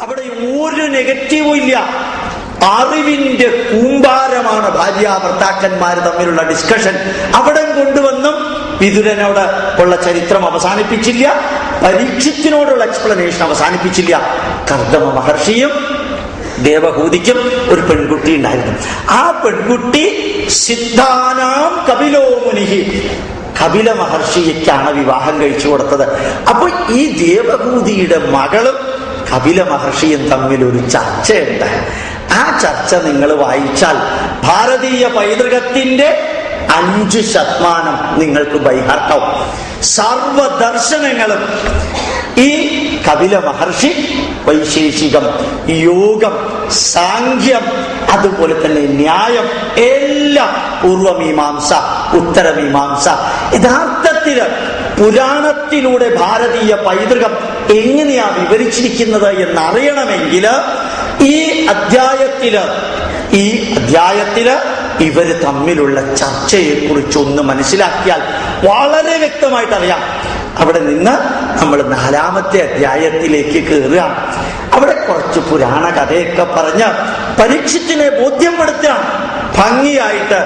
അവിടെ ഒരു നെഗറ്റീവും ഇല്ല. അറിവിന്റെ കൂമ്പാരമാണ് ഭാര്യ ഭർത്താക്കന്മാര് തമ്മിലുള്ള ഡിസ്കഷൻ. അവിടെ കൊണ്ടുവന്നും വിതുരനോട് ഉള്ള ചരിത്രം അവസാനിപ്പിച്ചില്ല, പരീക്ഷത്തിനോടുള്ള എക്സ്പ്ലനേഷൻ അവസാനിപ്പിച്ചില്ല. കർദമ മഹർഷിയും ദേവഹൂതിക്കും ഒരു പെൺകുട്ടി ഉണ്ടായിരുന്നു. ആ പെൺകുട്ടി സിദ്ധാനാം കപിലോ മുനിഹി, കപില മഹർഷിക്കാണ് വിവാഹം കഴിച്ചു കൊടുത്തത്. അപ്പൊ ഈ ദേവഹൂതിയുടെ മകളും കപില മഹർഷിയും തമ്മിൽ ഒരു ചർച്ചയുണ്ട്. ആ ചർച്ച നിങ്ങൾ വായിച്ചാൽ ഭാരതീയ പൈതൃകത്തിന്റെ 5% നിങ്ങൾക്ക് ബൈഹാർട്ടാവും. സർവദർശനങ്ങളും ഈ കപില മഹർഷി വൈശേഷികം, യോഗം, സാഖ്യം, അതുപോലെ തന്നെ ന്യായം, എല്ലാം പൂർവമീമാംസ, ഉത്തരമീമാംസ. യഥാർത്ഥത്തില് പുരാണത്തിലൂടെ ഭാരതീയ പൈതൃകം എങ്ങനെയാ വിവരിച്ചിരിക്കുന്നത് എന്നറിയണമെങ്കിൽ ഈ അധ്യായത്തില് ഇവര് തമ്മിലുള്ള ചർച്ചയെ കുറിച്ചൊന്ന് മനസ്സിലാക്കിയാൽ വളരെ വ്യക്തമായിട്ട് അറിയാം. അവിടെ നിന്ന് നമ്മൾ 4-ാമത്തെ അധ്യായത്തിലേക്ക് കയറുകയാണ്. അവിടെ കുറച്ച് പുരാണ കഥയൊക്കെ പറഞ്ഞ് പരീക്ഷത്തിനെ ബോധ്യപ്പെടുത്തുകയാണ് ഭംഗിയായിട്ട്.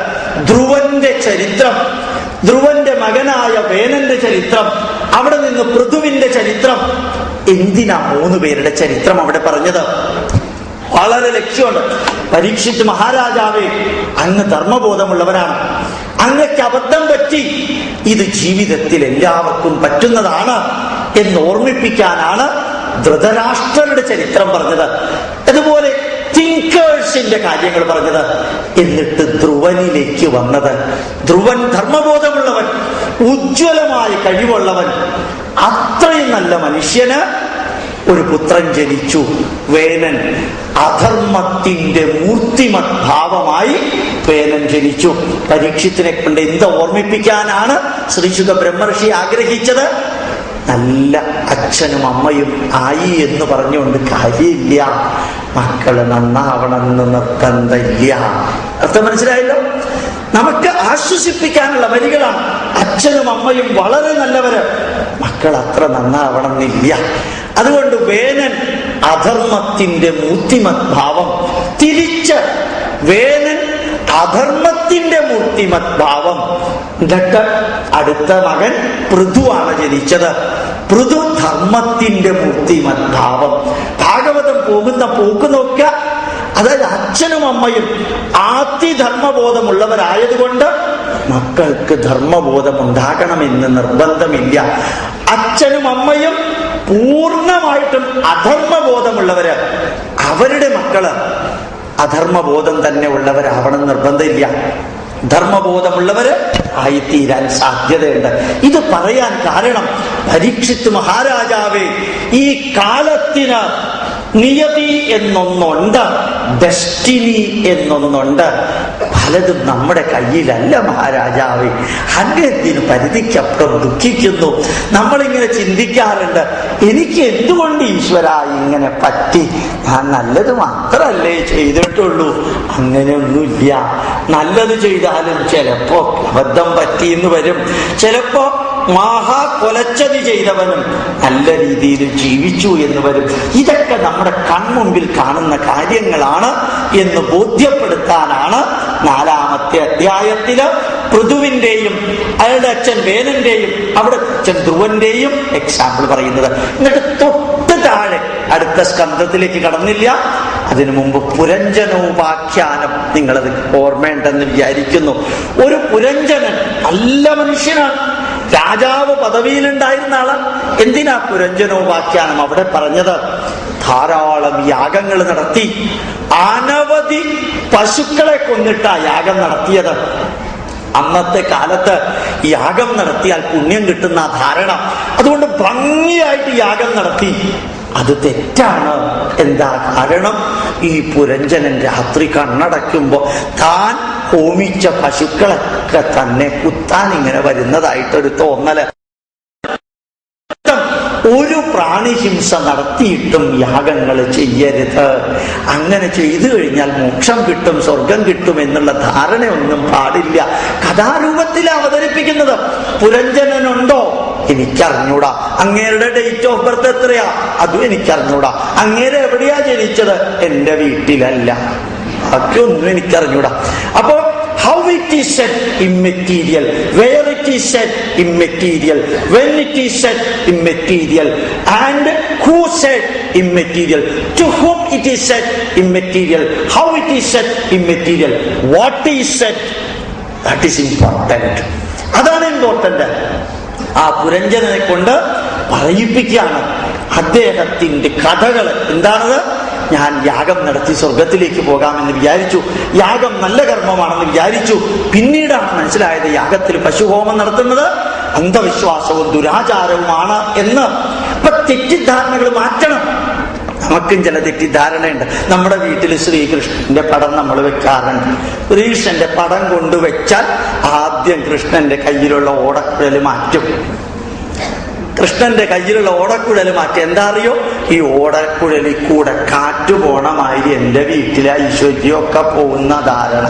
ധ്രുവന്റെ ചരിത്രം, ധ്രുവന്റെ മകനായ വേനന്റെ ചരിത്രം, അവിടെ നിന്ന് പൃഥുവിന്റെ ചരിത്രം. എന്തിനാ 3 പേരുടെ ചരിത്രം അവിടെ പറഞ്ഞത്? വളരെ ലക്ഷ്യമുണ്ട്. പരീക്ഷിത്ത് മഹാരാജാവേ, അങ്ങ് ധർമ്മബോധമുള്ളവരാണ്, അങ്ങക്ക് അബദ്ധം പറ്റി, ഇത് ജീവിതത്തിൽ എല്ലാവർക്കും പറ്റുന്നതാണ് എന്ന് ഓർമ്മിപ്പിക്കാനാണ് ധൃതരാഷ്ട്രരുടെ ചരിത്രം പറഞ്ഞത്. അതുപോലെ തിങ്കേഴ്സിന്റെ കാര്യങ്ങൾ പറഞ്ഞത്. എന്നിട്ട് ധ്രുവനിലേക്ക് വന്നത്. ധ്രുവൻ ധർമ്മബോധമുള്ളവൻ, ഉജ്ജ്വലമായ കഴിവുള്ളവൻ, അത്രയും നല്ല മനുഷ്യന് ഒരു പുത്രൻ ജനിച്ചു, വേനൻ. അധർമ്മത്തിന്റെ മൂർത്തിമത് ഭാവമായി വേനൻ ജനിച്ചു. പരീക്ഷത്തിനെ കൊണ്ട് എന്ത് ഓർമ്മിപ്പിക്കാനാണ് ശ്രീശുക ബ്രഹ്മർഷി ആഗ്രഹിച്ചത്? നല്ല അച്ഛനും അമ്മയും ആയി എന്ന് പറഞ്ഞുകൊണ്ട് കാര്യമില്ല, മക്കള് നന്നാവണമെന്ന് നിർബന്ധമില്ല. അർത്ഥം മനസ്സിലായല്ലോ? നമുക്ക് ആശ്വസിപ്പിക്കാനുള്ള വരികളാണ്. അച്ഛനും അമ്മയും വളരെ നല്ലവര്, മക്കൾ അത്ര നന്നാവണം എന്നില്ല. അതുകൊണ്ട് വേനൻ അധർമ്മത്തിന്റെ മൂർത്തിമത് ഭാവം. തിരിച്ച് വേനൻ അധർമ്മത്തിന്റെ മൂർത്തിമത് ഭാവം. എന്നിട്ട് അടുത്ത മകൻ പൃഥുവാണ് ജനിച്ചത്. പൃഥു ധർമ്മത്തിന്റെ മൂർത്തിമത് ഭാവം. ഭാഗവതം പോകുന്ന പോക്ക് നോക്കുക. അതായത് അച്ഛനും അമ്മയും ആദിധർമ്മബോധമുള്ളവരായതുകൊണ്ട് മക്കൾക്ക് ധർമ്മബോധം ഉണ്ടാകണമെന്ന് നിർബന്ധമില്ല. അച്ഛനും അമ്മയും പൂർണ്ണമായിട്ടും അധർമ്മബോധമുള്ളവര്, അവരുടെ മക്കള് അധർമ്മബോധം തന്നെ ഉള്ളവരാവണം നിർബന്ധമില്ല. ധർമ്മബോധമുള്ളവര് ആയിത്തീരാൻ സാധ്യതയുണ്ട്. ഇത് പറയാൻ കാരണം പരീക്ഷിത്ത് മഹാരാജാവേ, ഈ കാലത്തിന് നിയതി എന്നൊന്നുണ്ട്, ഡെസ്റ്റിനി എന്നൊന്നുണ്ട്. പലതും നമ്മുടെ കയ്യിലല്ല മഹാരാജാവേ. അങ്ങേതിന് പരിധിക്കപ്പുറം ദുഃഖിക്കുന്നു. നമ്മളിങ്ങനെ ചിന്തിക്കാറുണ്ട്, എനിക്ക് എന്തുകൊണ്ട് ഈശ്വര ഇങ്ങനെ പറ്റി? ഞാൻ നല്ലത് മാത്രല്ലേ ചെയ്തിട്ടുള്ളൂ. അങ്ങനെയൊന്നുമില്ല. നല്ലത് ചെയ്താലും ചിലപ്പോ അബദ്ധം പറ്റിയെന്ന് വരും. ചിലപ്പോ കൊലച്ചതി ചെയ്തവനും നല്ല രീതിയിൽ ജീവിച്ചു എന്ന് വരും. ഇതൊക്കെ നമ്മുടെ കൺമുമ്പിൽ കാണുന്ന കാര്യങ്ങളാണ് എന്ന് ബോധ്യപ്പെടുത്താനാണ് 4-ാമത്തെ അധ്യായത്തില് പൃഥുവിന്റെയും അയാളുടെ അച്ഛൻ വേനന്റെയും അവിടെ അച്ഛൻ ധ്രുവന്റെയും എക്സാമ്പിൾ പറയുന്നത്. എന്നിട്ട് തൊട്ട് താഴെ അടുത്ത സ്കന്ധത്തിലേക്ക് കടന്നില്ല. അതിനു മുമ്പ് പുരഞ്ജനോപാഖ്യാനം നിങ്ങളത് ഓർമ്മയുണ്ടെന്ന് വിചാരിക്കുന്നു. ഒരു പുരഞ്ജനൻ നല്ല മനുഷ്യനാണ്, രാജാവ് പദവിയിലുണ്ടായിരുന്ന ആള്. എന്തിനാ പുരഞ്ജനോപാഖ്യാനം അവിടെ പറഞ്ഞത്? ധാരാളം യാഗങ്ങൾ നടത്തി, അനവധി പശുക്കളെ കൊന്നിട്ടാ യാഗം നടത്തിയത്. അന്നത്തെ കാലത്ത് യാഗം നടത്തിയാൽ പുണ്യം കിട്ടുന്ന ധാരണ. അതുകൊണ്ട് ഭംഗിയായിട്ട് യാഗം നടത്തി. അത് തെറ്റാണ്. എന്താ കാരണം? ഈ പുരഞ്ജനൻ രാത്രി കണ്ണടയ്ക്കുമ്പോ താൻ ഹോമിച്ച പശുക്കളൊക്കെ തന്നെ കുത്താൻ ഇങ്ങനെ വരുന്നതായിട്ടൊരു തോന്നല്. ഒരു പ്രാണിഹിംസ നടത്തിയിട്ടും യാഗങ്ങൾ ചെയ്യരുത്. അങ്ങനെ ചെയ്തു കഴിഞ്ഞാൽ മോക്ഷം കിട്ടും, സ്വർഗം കിട്ടും എന്നുള്ള ധാരണയൊന്നും പാടില്ല. കഥാരൂപത്തിൽ അവതരിപ്പിക്കുന്നത്. പുരഞ്ജനനുണ്ടോ? എനിക്കറിഞ്ഞൂടാ. അങ്ങേരുടെ ഡേറ്റ് ഓഫ് ബർത്ത് എത്രയാ? അതും എനിക്കറിഞ്ഞൂടാ. അങ്ങേരെ എവിടെയാ ജനിച്ചത്? എന്റെ വീട്ടിലല്ല. ബാക്കിയൊന്നും എനിക്കറിഞ്ഞൂടാ. അപ്പോ how it is said immaterial, where it is said immaterial, when it is said immaterial, and who said immaterial, to whom it is said immaterial, how it is said immaterial, what is said, that is important. അതാണ് important. ആ പുരഞ്ജനെ കൊണ്ട് പറയിപ്പിക്കുകയാണ് അദ്ദേഹത്തിന്റെ കഥകൾ. എന്താണത്? ഞാൻ യാഗം നടത്തി സ്വർഗത്തിലേക്ക് പോകാമെന്ന് വിചാരിച്ചു. യാഗം നല്ല കർമ്മമാണെന്ന് വിചാരിച്ചു. പിന്നീടാണ് മനസ്സിലായത് യാഗത്തിൽ പശുഹോമം നടത്തുന്നത് അന്ധവിശ്വാസവും ദുരാചാരവുമാണ് എന്ന്. അപ്പൊ തെറ്റിദ്ധാരണകൾ മാറ്റണം. നമുക്കും ചില തെറ്റിദ്ധാരണയുണ്ട്. നമ്മുടെ വീട്ടിൽ ശ്രീകൃഷ്ണന്റെ പടം നമ്മൾ വെക്കാറുണ്ട്. ശ്രീകൃഷ്ണന്റെ പടം കൊണ്ടുവച്ചാൽ ആദ്യം കൃഷ്ണന്റെ കയ്യിലുള്ള ഓടക്കുഴൽ മാറ്റും. കൃഷ്ണന്റെ കയ്യിലുള്ള ഓടക്കുഴൽ മാറ്റി. എന്താ അറിയോ? ഈ ഓടക്കുഴലിൽ കൂടെ കാറ്റു പോണമാതിരി എന്റെ വീട്ടിലെ ഐശ്വര്യമൊക്കെ പോകുന്ന ധാരണ.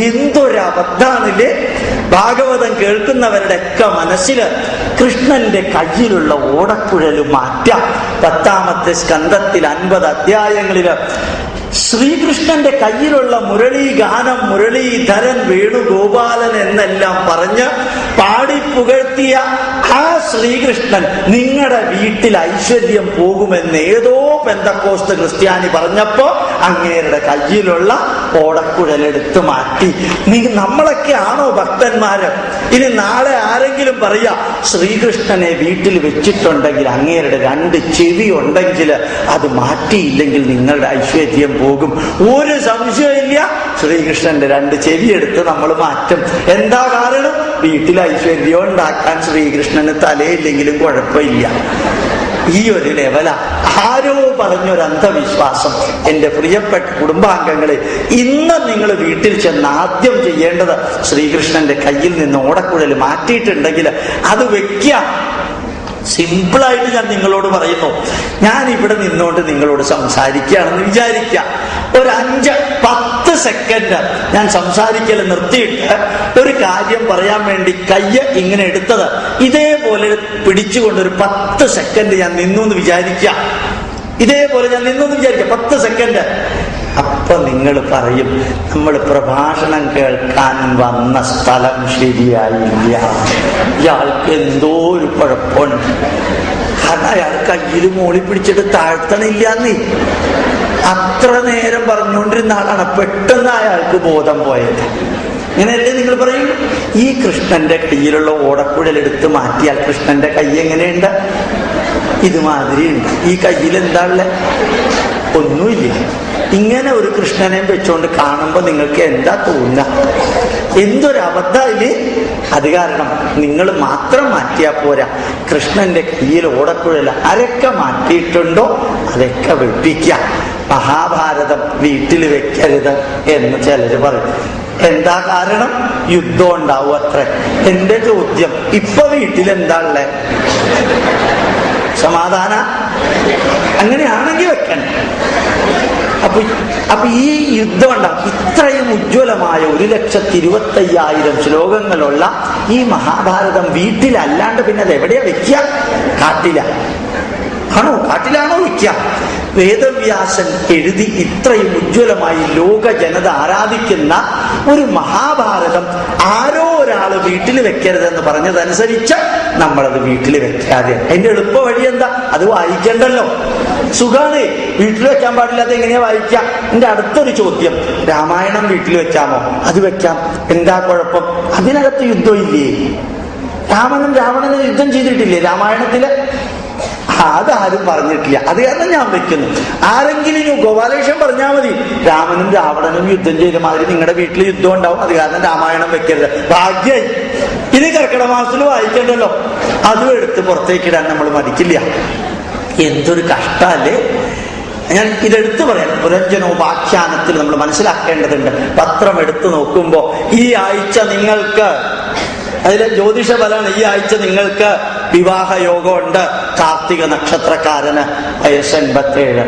എന്തൊരബദ്ധാണില്ലേ? ഭാഗവതം കേൾക്കുന്നവരുടെ ഒക്കെ മനസ്സില് കൃഷ്ണന്റെ കയ്യിലുള്ള ഓടക്കുഴൽ മാറ്റാം. 10ാമത്തെ സ്കന്ധത്തിൽ 50 അധ്യായങ്ങളില് ശ്രീകൃഷ്ണന്റെ കയ്യിലുള്ള മുരളീഗാനം, മുരളീധരൻ, വേണുഗോപാലൻ എന്നെല്ലാം പറഞ്ഞ് പാടി പുകഴ്ത്തിയ ആ ശ്രീകൃഷ്ണൻ നിങ്ങളുടെ വീട്ടിൽ ഐശ്വര്യം പോകുമെന്ന് ഏതോ പെന്തക്കോസ്ത് ക്രിസ്ത്യാനി പറഞ്ഞപ്പോ അങ്ങേരുടെ കയ്യിലുള്ള ഓടക്കുഴലെടുത്ത് മാറ്റി. നമ്മളൊക്കെ ആണോ ഭക്തന്മാര്? ഇനി നാളെ ആരെങ്കിലും പറയാ ശ്രീകൃഷ്ണനെ വീട്ടിൽ വെച്ചിട്ടുണ്ടെങ്കിൽ അങ്ങേരുടെ 2 ചെവി ഉണ്ടെങ്കിൽ അത് മാറ്റിയില്ലെങ്കിൽ നിങ്ങളുടെ ഐശ്വര്യം പോകും. ഒരു സംശയമില്ല, ശ്രീകൃഷ്ണന്റെ 2 ചെവി എടുത്ത് നമ്മൾ മാറ്റും. എന്താ കാരണം? വീട്ടിൽ ഐശ്വര്യം ഉണ്ടാക്കാൻ ശ്രീകൃഷ്ണന് തലയില്ലെങ്കിലും കുഴപ്പമില്ല. ഈ ഒരു ലെവല ആരോ പറഞ്ഞൊരു അന്ധവിശ്വാസം. എന്റെ പ്രിയപ്പെട്ട കുടുംബാംഗങ്ങളെ, ഇന്ന് നിങ്ങൾ വീട്ടിൽ ചെന്ന് ആദ്യം ചെയ്യേണ്ടത് ശ്രീകൃഷ്ണന്റെ കയ്യിൽ നിന്ന് ഓടക്കുഴൽ മാറ്റിയിട്ടുണ്ടെങ്കിൽ അത് വെക്കാം. സിമ്പിളായിട്ട് ഞാൻ നിങ്ങളോട് പറയുന്നു. ഞാൻ ഇവിടെ നിന്നുകൊണ്ട് നിങ്ങളോട് സംസാരിക്കുകയാണെന്ന് വിചാരിക്കാം. ഒരു 5-10 സെക്കൻഡ് ഞാൻ സംസാരിക്കൽ നിർത്തിയിട്ട് ഒരു കാര്യം പറയാൻ വേണ്ടി കയ്യ് ഇങ്ങനെ എടുത്തത് ഇതേപോലെ പിടിച്ചുകൊണ്ട് ഒരു 10 സെക്കൻഡ് ഞാൻ നിന്നു എന്ന് വിചാരിക്കാം. ഇതേപോലെ ഞാൻ നിന്നു എന്ന് വിചാരിക്കാം 10 സെക്കൻഡ്. അപ്പൊ നിങ്ങൾ പറയും, നമ്മൾ പ്രഭാഷണം കേൾക്കാൻ വന്ന സ്ഥലം ശരിയായില്ല, ഇയാൾക്ക് എന്തോ ഒരു കുഴപ്പമുണ്ട്. കാരണം അയാൾ കയ്യിൽ മോളി പിടിച്ചിട്ട് താഴ്ത്തണില്ലാന്നേ. അത്ര നേരം പറഞ്ഞുകൊണ്ടിരുന്ന ആളാണ്. പെട്ടെന്ന് അയാൾക്ക് ബോധം പോയത്. ഇങ്ങനെയല്ലേ നിങ്ങൾ പറയും? ഈ കൃഷ്ണന്റെ കയ്യിലുള്ള ഓടക്കുഴലെടുത്ത് മാറ്റിയാൽ കൃഷ്ണന്റെ കൈ എങ്ങനെയുണ്ട്? ഇതുമാതിരി ഉണ്ട്. ഈ കയ്യിൽ എന്താ ഉള്ളത്? ഒന്നുമില്ല. ഇങ്ങനെ ഒരു കൃഷ്ണനെ വെച്ചോണ്ട് കാണുമ്പോ നിങ്ങൾക്ക് എന്താ തോന്നുക? എന്തൊരബദ്ധമില്ലേ? അത് കാരണം നിങ്ങൾ മാത്രം മാറ്റിയാൽ പോരാ. കൃഷ്ണന്റെ കയ്യിൽ ഓടക്കുഴൽ ആരൊക്കെ മാറ്റിയിട്ടുണ്ടോ അതൊക്കെ വെപ്പിക്കാം. മഹാഭാരതം വീട്ടിൽ വെക്കരുത് എന്ന് ചിലര് പറയും. എന്താ കാരണം? യുദ്ധം ഉണ്ടാവും അത്ര. എന്റെ ചോദ്യം, ഇപ്പൊ വീട്ടിലെന്താ ഉള്ളേ? സമാധാന? അങ്ങനെയാണെങ്കിൽ വെക്കണം. അപ്പൊ ഈ യുദ്ധം ഉണ്ടാവും. ഇത്രയും ഉജ്ജ്വലമായ 1,25,000 ശ്ലോകങ്ങളുള്ള ഈ മഹാഭാരതം വീട്ടിലല്ലാണ്ട് പിന്നെ അത് എവിടെയാ വെക്കുക? കാട്ടില ആണോ? കാട്ടിലാണോ വെക്കുക? വേദവ്യാസൻ എഴുതി ഇത്രയും ഉജ്ജ്വലമായി ലോക ജനത ആരാധിക്കുന്ന ഒരു മഹാഭാരതം ആരോ ഒരാള് വീട്ടിൽ വെക്കരുതെന്ന് പറഞ്ഞതനുസരിച്ച് നമ്മളത് വീട്ടിൽ വെക്കാതെ. അതിന്റെ എളുപ്പ വഴി എന്താ? അത് വായിക്കണ്ടല്ലോ, സുഖാണ്. വീട്ടിൽ വെക്കാൻ പാടില്ലാതെ എങ്ങനെയാ വായിക്കാം? എന്റെ അടുത്തൊരു ചോദ്യം, രാമായണം വീട്ടിൽ വെക്കാമോ? അത് വെക്കാം. എന്താ കുഴപ്പം? അതിനകത്ത് യുദ്ധം ഇല്ലേ? രാവണന് യുദ്ധം ചെയ്തിട്ടില്ലേ രാമായണത്തില്? അതാരും പറഞ്ഞിട്ടില്ല. അത് കാരണം ഞാൻ വെക്കുന്നു. ആരെങ്കിലും ഗോപാലകൃഷ്ണൻ പറഞ്ഞാൽ മതി, രാമനും രാവണനും യുദ്ധം ചെയ്ത മാതിരി നിങ്ങളുടെ വീട്ടിൽ യുദ്ധം ഉണ്ടാവും, അത് കാരണം രാമായണം വെക്കരുത്. ഭാഗ്യായി. ഇത് കർക്കിടക മാസത്തിൽ വായിക്കണ്ടല്ലോ. അതും എടുത്ത് പുറത്തേക്കിടാൻ നമ്മൾ മടിക്കില്ല. എന്തൊരു കഷ്ടല്ലേ? ഞാൻ ഇതെടുത്തു പറയാം. പുരഞ്ജനോപാഖ്യാനത്തിൽ നമ്മൾ മനസ്സിലാക്കേണ്ടതുണ്ട്. പത്രം എടുത്തു നോക്കുമ്പോ ഈ ആഴ്ച നിങ്ങൾക്ക് അതിലെ ജ്യോതിഷ ഫലമാണ്. ഈ ആഴ്ച നിങ്ങൾക്ക് വിവാഹ യോഗമുണ്ട്. കാർത്തിക നക്ഷത്രക്കാരന് വയസ്സ് 87.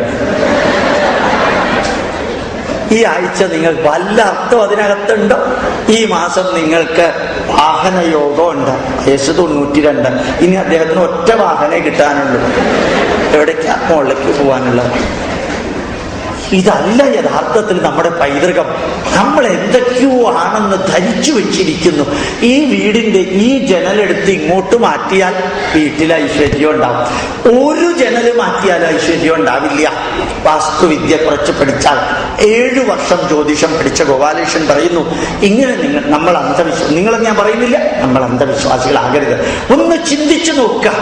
ഈ ആഴ്ച നിങ്ങൾ വല്ല അർത്ഥം അതിനകത്തുണ്ടോ? ഈ മാസം നിങ്ങൾക്ക് വാഹനയോഗമുണ്ട്. വയസ്സ് 92. ഇനി അദ്ദേഹത്തിന് ഒറ്റ വാഹനേ കിട്ടാനുള്ളൂ. എവിടേക്കാ? മുകളിലേക്ക് പോകാനുള്ളത്. ഇതല്ല യഥാർത്ഥത്തിൽ നമ്മുടെ പൈതൃകം. നമ്മൾ എന്തൊക്കെയോ ആണെന്ന് ധരിച്ചു വെച്ചിരിക്കുന്നു. ഈ വീടിന്റെ ഈ ജനലെടുത്ത് ഇങ്ങോട്ട് മാറ്റിയാൽ വീട്ടിൽ ഐശ്വര്യം ഉണ്ടാവും. ഒരു ജനൽ മാറ്റിയാൽ ഐശ്വര്യം ഉണ്ടാവില്ല. വാസ്തുവിദ്യ കുറച്ച് പഠിച്ചാൽ 7 വർഷം ജ്യോതിഷം പഠിച്ച ഗോപാലകൃഷ്ണൻ പറയുന്നു, ഇങ്ങനെ നമ്മൾ നിങ്ങളെന്ന് ഞാൻ പറയുന്നില്ല, നമ്മൾ അന്ധവിശ്വാസികളാകരുത്. ഒന്ന് ചിന്തിച്ചു നോക്കുക.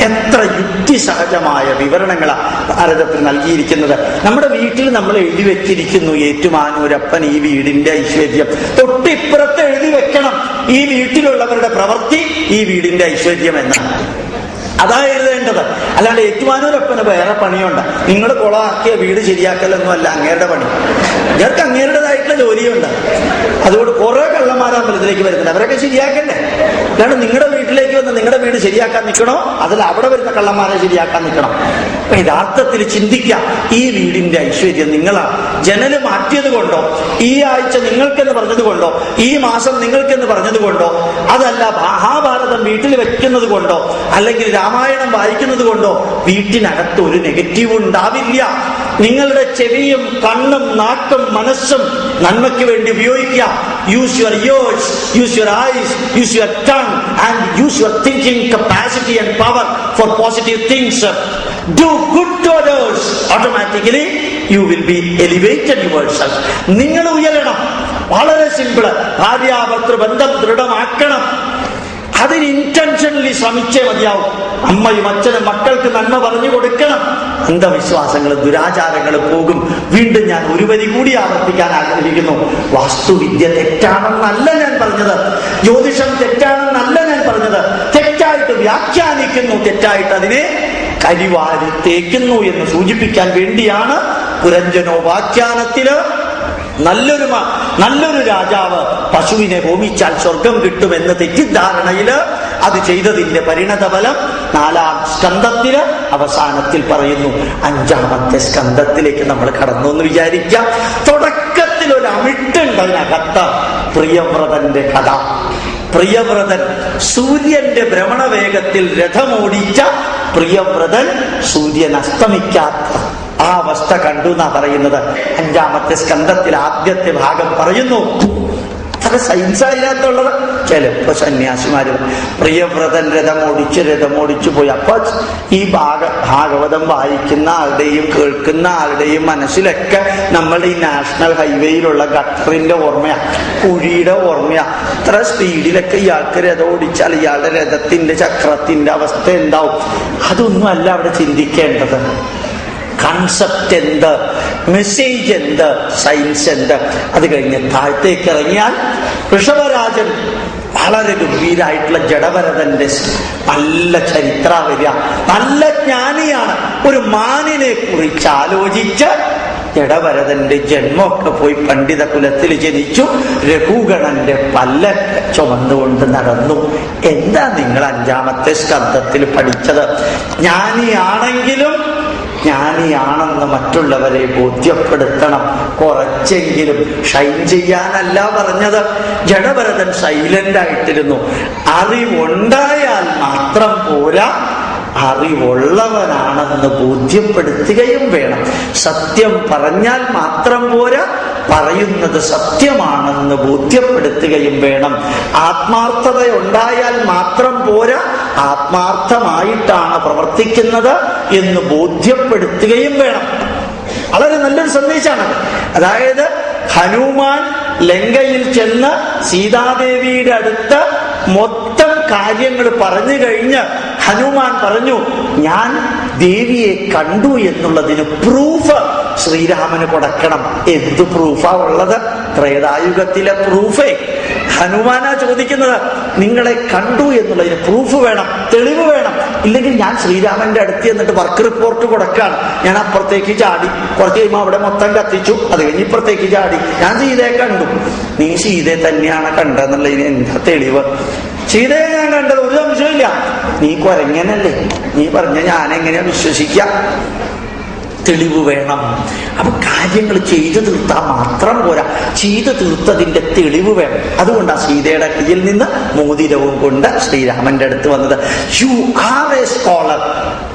എത്ര യുക്തിസഹജമായ വിവരണങ്ങളാണ് ഭാരതത്തിൽ നൽകിയിരിക്കുന്നത്. നമ്മുടെ വീട്ടിൽ നമ്മൾ എഴുതി വെച്ചിരിക്കുന്നു, ഏറ്റുമാനൂരപ്പൻ ഈ വീടിന്റെ ഐശ്വര്യം. തൊട്ടിപ്പുറത്ത് എഴുതി വെക്കണം, ഈ വീട്ടിലുള്ളവരുടെ പ്രവൃത്തി ഈ വീടിന്റെ ഐശ്വര്യം എന്നാണ്. അതാ എഴുതേണ്ടത്. അല്ലാണ്ട് ഏറ്റുമാനൂരപ്പന് വേറെ പണിയുണ്ട്. നിങ്ങൾ കുളമാക്കിയ വീട് ശരിയാക്കലൊന്നും അല്ല അങ്ങേരുടെ പണി. ഞങ്ങൾക്ക് അങ്ങേരുടേതായിട്ടുള്ള ജോലിയുണ്ട്. അതുകൊണ്ട് കുറെ കള്ളന്മാരാണ് ഇതിലേക്ക് വരുന്നത്. അവരൊക്കെ ശരിയാക്കണ്ടേ? അല്ലാണ്ട് നിങ്ങളുടെ വീട്ടിലേക്ക് വന്ന് നിങ്ങളുടെ വീട് ശരിയാക്കാൻ നിൽക്കണോ, അതിൽ അവിടെ വരുന്ന കള്ളന്മാരെ ശരിയാക്കാൻ നിൽക്കണം? യഥാർത്ഥത്തിൽ ചിന്തിക്കാം. ഈ വീടിന്റെ ഐശ്വര്യം നിങ്ങളാണ്. ജനല് മാറ്റിയത് കൊണ്ടോ, ഈ ആഴ്ച നിങ്ങൾക്കെന്ന് പറഞ്ഞത് കൊണ്ടോ, ഈ മാസം നിങ്ങൾക്കെന്ന് പറഞ്ഞത് കൊണ്ടോ, അതല്ല മഹാഭാരതം വീട്ടിൽ വെക്കുന്നത് കൊണ്ടോ, അല്ലെങ്കിൽ രാമായണം വായിക്കുന്നത് കൊണ്ടോ വീട്ടിനകത്ത് ഒരു നെഗറ്റീവ് ഉണ്ടാവില്ല. നിങ്ങളുടെ ചെവിയും കണ്ണും നാക്കും മനസ്സും നന്മയ്ക്ക് വേണ്ടി ഉപയോഗിക്കുക. Use your ears, use your eyes, use your tongue and use your thinking capacity and power for positive things. Do good to others. Automatically you will be elevated yourself. നിങ്ങൾ ഉയരണം. വളരെ സിമ്പിള്. ഭാര്യാഭർത്തൃ ബന്ധം ദൃഢമാക്കണം. അതിന് ഇന്റൻഷനലി ശ്രമിച്ചേ മതിയാവും. അമ്മയും അച്ഛനും മക്കൾക്ക് നന്മ പറഞ്ഞു കൊടുക്കണം. അന്ധവിശ്വാസങ്ങളും ദുരാചാരങ്ങളും പോകും. വീണ്ടും ഞാൻ ഒരു വരി കൂടി ആവർത്തിക്കാൻ ആഗ്രഹിക്കുന്നു. വാസ്തുവിദ്യ തെറ്റാണെന്നല്ല ഞാൻ പറഞ്ഞത്, ജ്യോതിഷം തെറ്റാണെന്നല്ല ഞാൻ പറഞ്ഞത്. തെറ്റായിട്ട് വ്യാഖ്യാനിക്കുന്നു, തെറ്റായിട്ട് അതിനെ കരിവാരി തേക്കുന്നു എന്ന് സൂചിപ്പിക്കാൻ വേണ്ടിയാണ് പുരഞ്ജനോപാഖ്യാനത്തില് നല്ലൊരു രാജാവ് പശുവിനെ ഹോമിച്ചാൽ സ്വർഗം കിട്ടുമെന്ന് തെറ്റിദ്ധാരണയില് അത് ചെയ്തതിന്റെ പരിണതഫലം 4-ാം സ്കന്ധത്തില് അവസാനത്തിൽ പറയുന്നു. 5-ാമത്തെ സ്കന്ധത്തിലേക്ക് നമ്മൾ കടന്നു എന്ന് വിചാരിക്കാം. തുടക്കത്തിൽ ഒരു അമിട്ടുണ്ട് അതിനകത്ത്. പ്രിയവ്രതന്റെ കഥ. പ്രിയവ്രതൻ സൂര്യന്റെ ഭ്രമണവേഗത്തിൽ രഥമോടിച്ച പ്രിയവ്രതൻ സൂര്യൻ അസ്തമിക്കാത്ത ആ അവസ്ഥ കണ്ടു എന്നാ പറയുന്നത്. 5-ാമത്തെ സ്കന്ധത്തിൽ ആദ്യത്തെ ഭാഗം പറയുന്നു. അത്ര സയൻസ് അതിനകത്തുള്ളത്. ചിലപ്പോ സന്യാസിമാര് പ്രിയവ്രതൻ രഥമോടിച്ചു പോയി. അപ്പൊ ഈ ഭാഗവതം വായിക്കുന്ന ആളുടെയും കേൾക്കുന്ന ആളുടെയും മനസ്സിലൊക്കെ നമ്മളുടെ ഈ നാഷണൽ ഹൈവേയിലുള്ള ഗട്ടറിന്റെ ഓർമ്മയാ, കുഴിയുടെ ഓർമ്മയാ. ഇത്ര സ്പീഡിലൊക്കെ ഇയാൾക്ക് രഥം ഓടിച്ചാൽ ഇയാളുടെ രഥത്തിന്റെ ചക്രത്തിന്റെ അവസ്ഥ എന്താവും? അതൊന്നും അല്ല അവിടെ ചിന്തിക്കേണ്ടത്. കൺസെപ്റ്റ് എന്ത്, മെസ്സേജ് എന്ത്, സയൻസ് എന്ത്. അത് കഴിഞ്ഞ് താഴത്തേക്ക് ഇറങ്ങിയാൽ ഋഷഭരാജൻ വളരെ ഗംഭീരായിട്ടുള്ള ജഡഭരതന്റെ നല്ല ചരിത്ര വരിക. നല്ല ജ്ഞാനിയാണ്. ഒരു മാനിനെ കുറിച്ച് ആലോചിച്ച് ജഡഭരതന്റെ ജന്മമൊക്കെ പോയി പണ്ഡിത കുലത്തിൽ ജനിച്ചു. രഘുഗണന്റെ പല്ലക്ക് ചുമന്നുകൊണ്ട് നടന്നു. എന്താ നിങ്ങൾ 5-ാമത്തെ സ്കന്ധത്തിൽ പഠിച്ചത്? ജ്ഞാനിയാണെങ്കിലും ജ്ഞാനിയാണെന്ന് മറ്റുള്ളവരെ ബോധ്യപ്പെടുത്തണം. കുറച്ചെങ്കിലും ഷൈൻ ചെയ്യാനല്ല പറഞ്ഞത്. ജഡഭരതൻ സൈലന്റ് ആയിട്ടിരുന്നു. അറിവുണ്ടായാൽ മാത്രം പോരാ, അറിവുള്ളവനാണെന്ന് ബോധ്യപ്പെടുത്തുകയും വേണം. സത്യം പറഞ്ഞാൽ മാത്രം പോരാ, പറയുന്നത് സത്യമാണെന്ന് ബോധ്യപ്പെടുത്തുകയും വേണം. ആത്മാർത്ഥത ഉണ്ടായാൽ മാത്രം പോരാ, ആത്മാർത്ഥമായിട്ടാണ് പ്രവർത്തിക്കുന്നത് എന്ന് ബോധ്യപ്പെടുത്തുകയും വേണം. വളരെ നല്ലൊരു സന്ദേശമാണ്. അതായത് ഹനുമാൻ ലങ്കയിൽ ചെന്ന് സീതാദേവിയുടെ അടുത്ത് മൊത്തം കാര്യങ്ങൾ പറഞ്ഞു കഴിഞ്ഞ് ഹനുമാൻ പറഞ്ഞു, ഞാൻ ദേവിയെ കണ്ടു എന്നുള്ളതിന് പ്രൂഫ് ശ്രീരാമന് കൊടുക്കണം. എന്ത് പ്രൂഫാ ഉള്ളത്? ത്രേതായുഗത്തിലെ പ്രൂഫേ. ഹനുമാനാ ചോദിക്കുന്നത്, നിങ്ങളെ കണ്ടു എന്നുള്ളതിന് പ്രൂഫ് വേണം, തെളിവ് വേണം. ഇല്ലെങ്കിൽ ഞാൻ ശ്രീരാമന്റെ അടുത്ത് എന്നിട്ട് വർക്ക് റിപ്പോർട്ട് കൊടുക്കാണ്. ഞാൻ അപ്പുറത്തേക്ക് ചാടി, കുറച്ച് കഴിയുമ്പോൾ അവിടെ മൊത്തം കത്തിച്ചു, അത് കഴിഞ്ഞ് ഇപ്പുറത്തേക്ക് ചാടി, ഞാൻ സീതയെ കണ്ടു. നീ സീതയെ തന്നെയാണ് കണ്ടെന്നുള്ളതിന് എന്താ തെളിവ്? സീതയെ ഞാൻ കണ്ടത്, ഒരു സംശയമില്ല. നീ കുരങ്ങനല്ലേ, നീ പറഞ്ഞ ഞാനെങ്ങനെയാ വിശ്വസിക്കാം? തെളിവ് വേണം. അപ്പൊ കാര്യങ്ങൾ ചെയ്തു തീർത്താൽ മാത്രം പോരാ, ചെയ്തു തീർത്തതിന്റെ തെളിവ് വേണം. അതുകൊണ്ടാണ് സീതയുടെ കയ്യിൽ നിന്ന് മോതിരവും കൊണ്ട് ശ്രീരാമന്റെ അടുത്ത് വന്നത്. You are A scholar,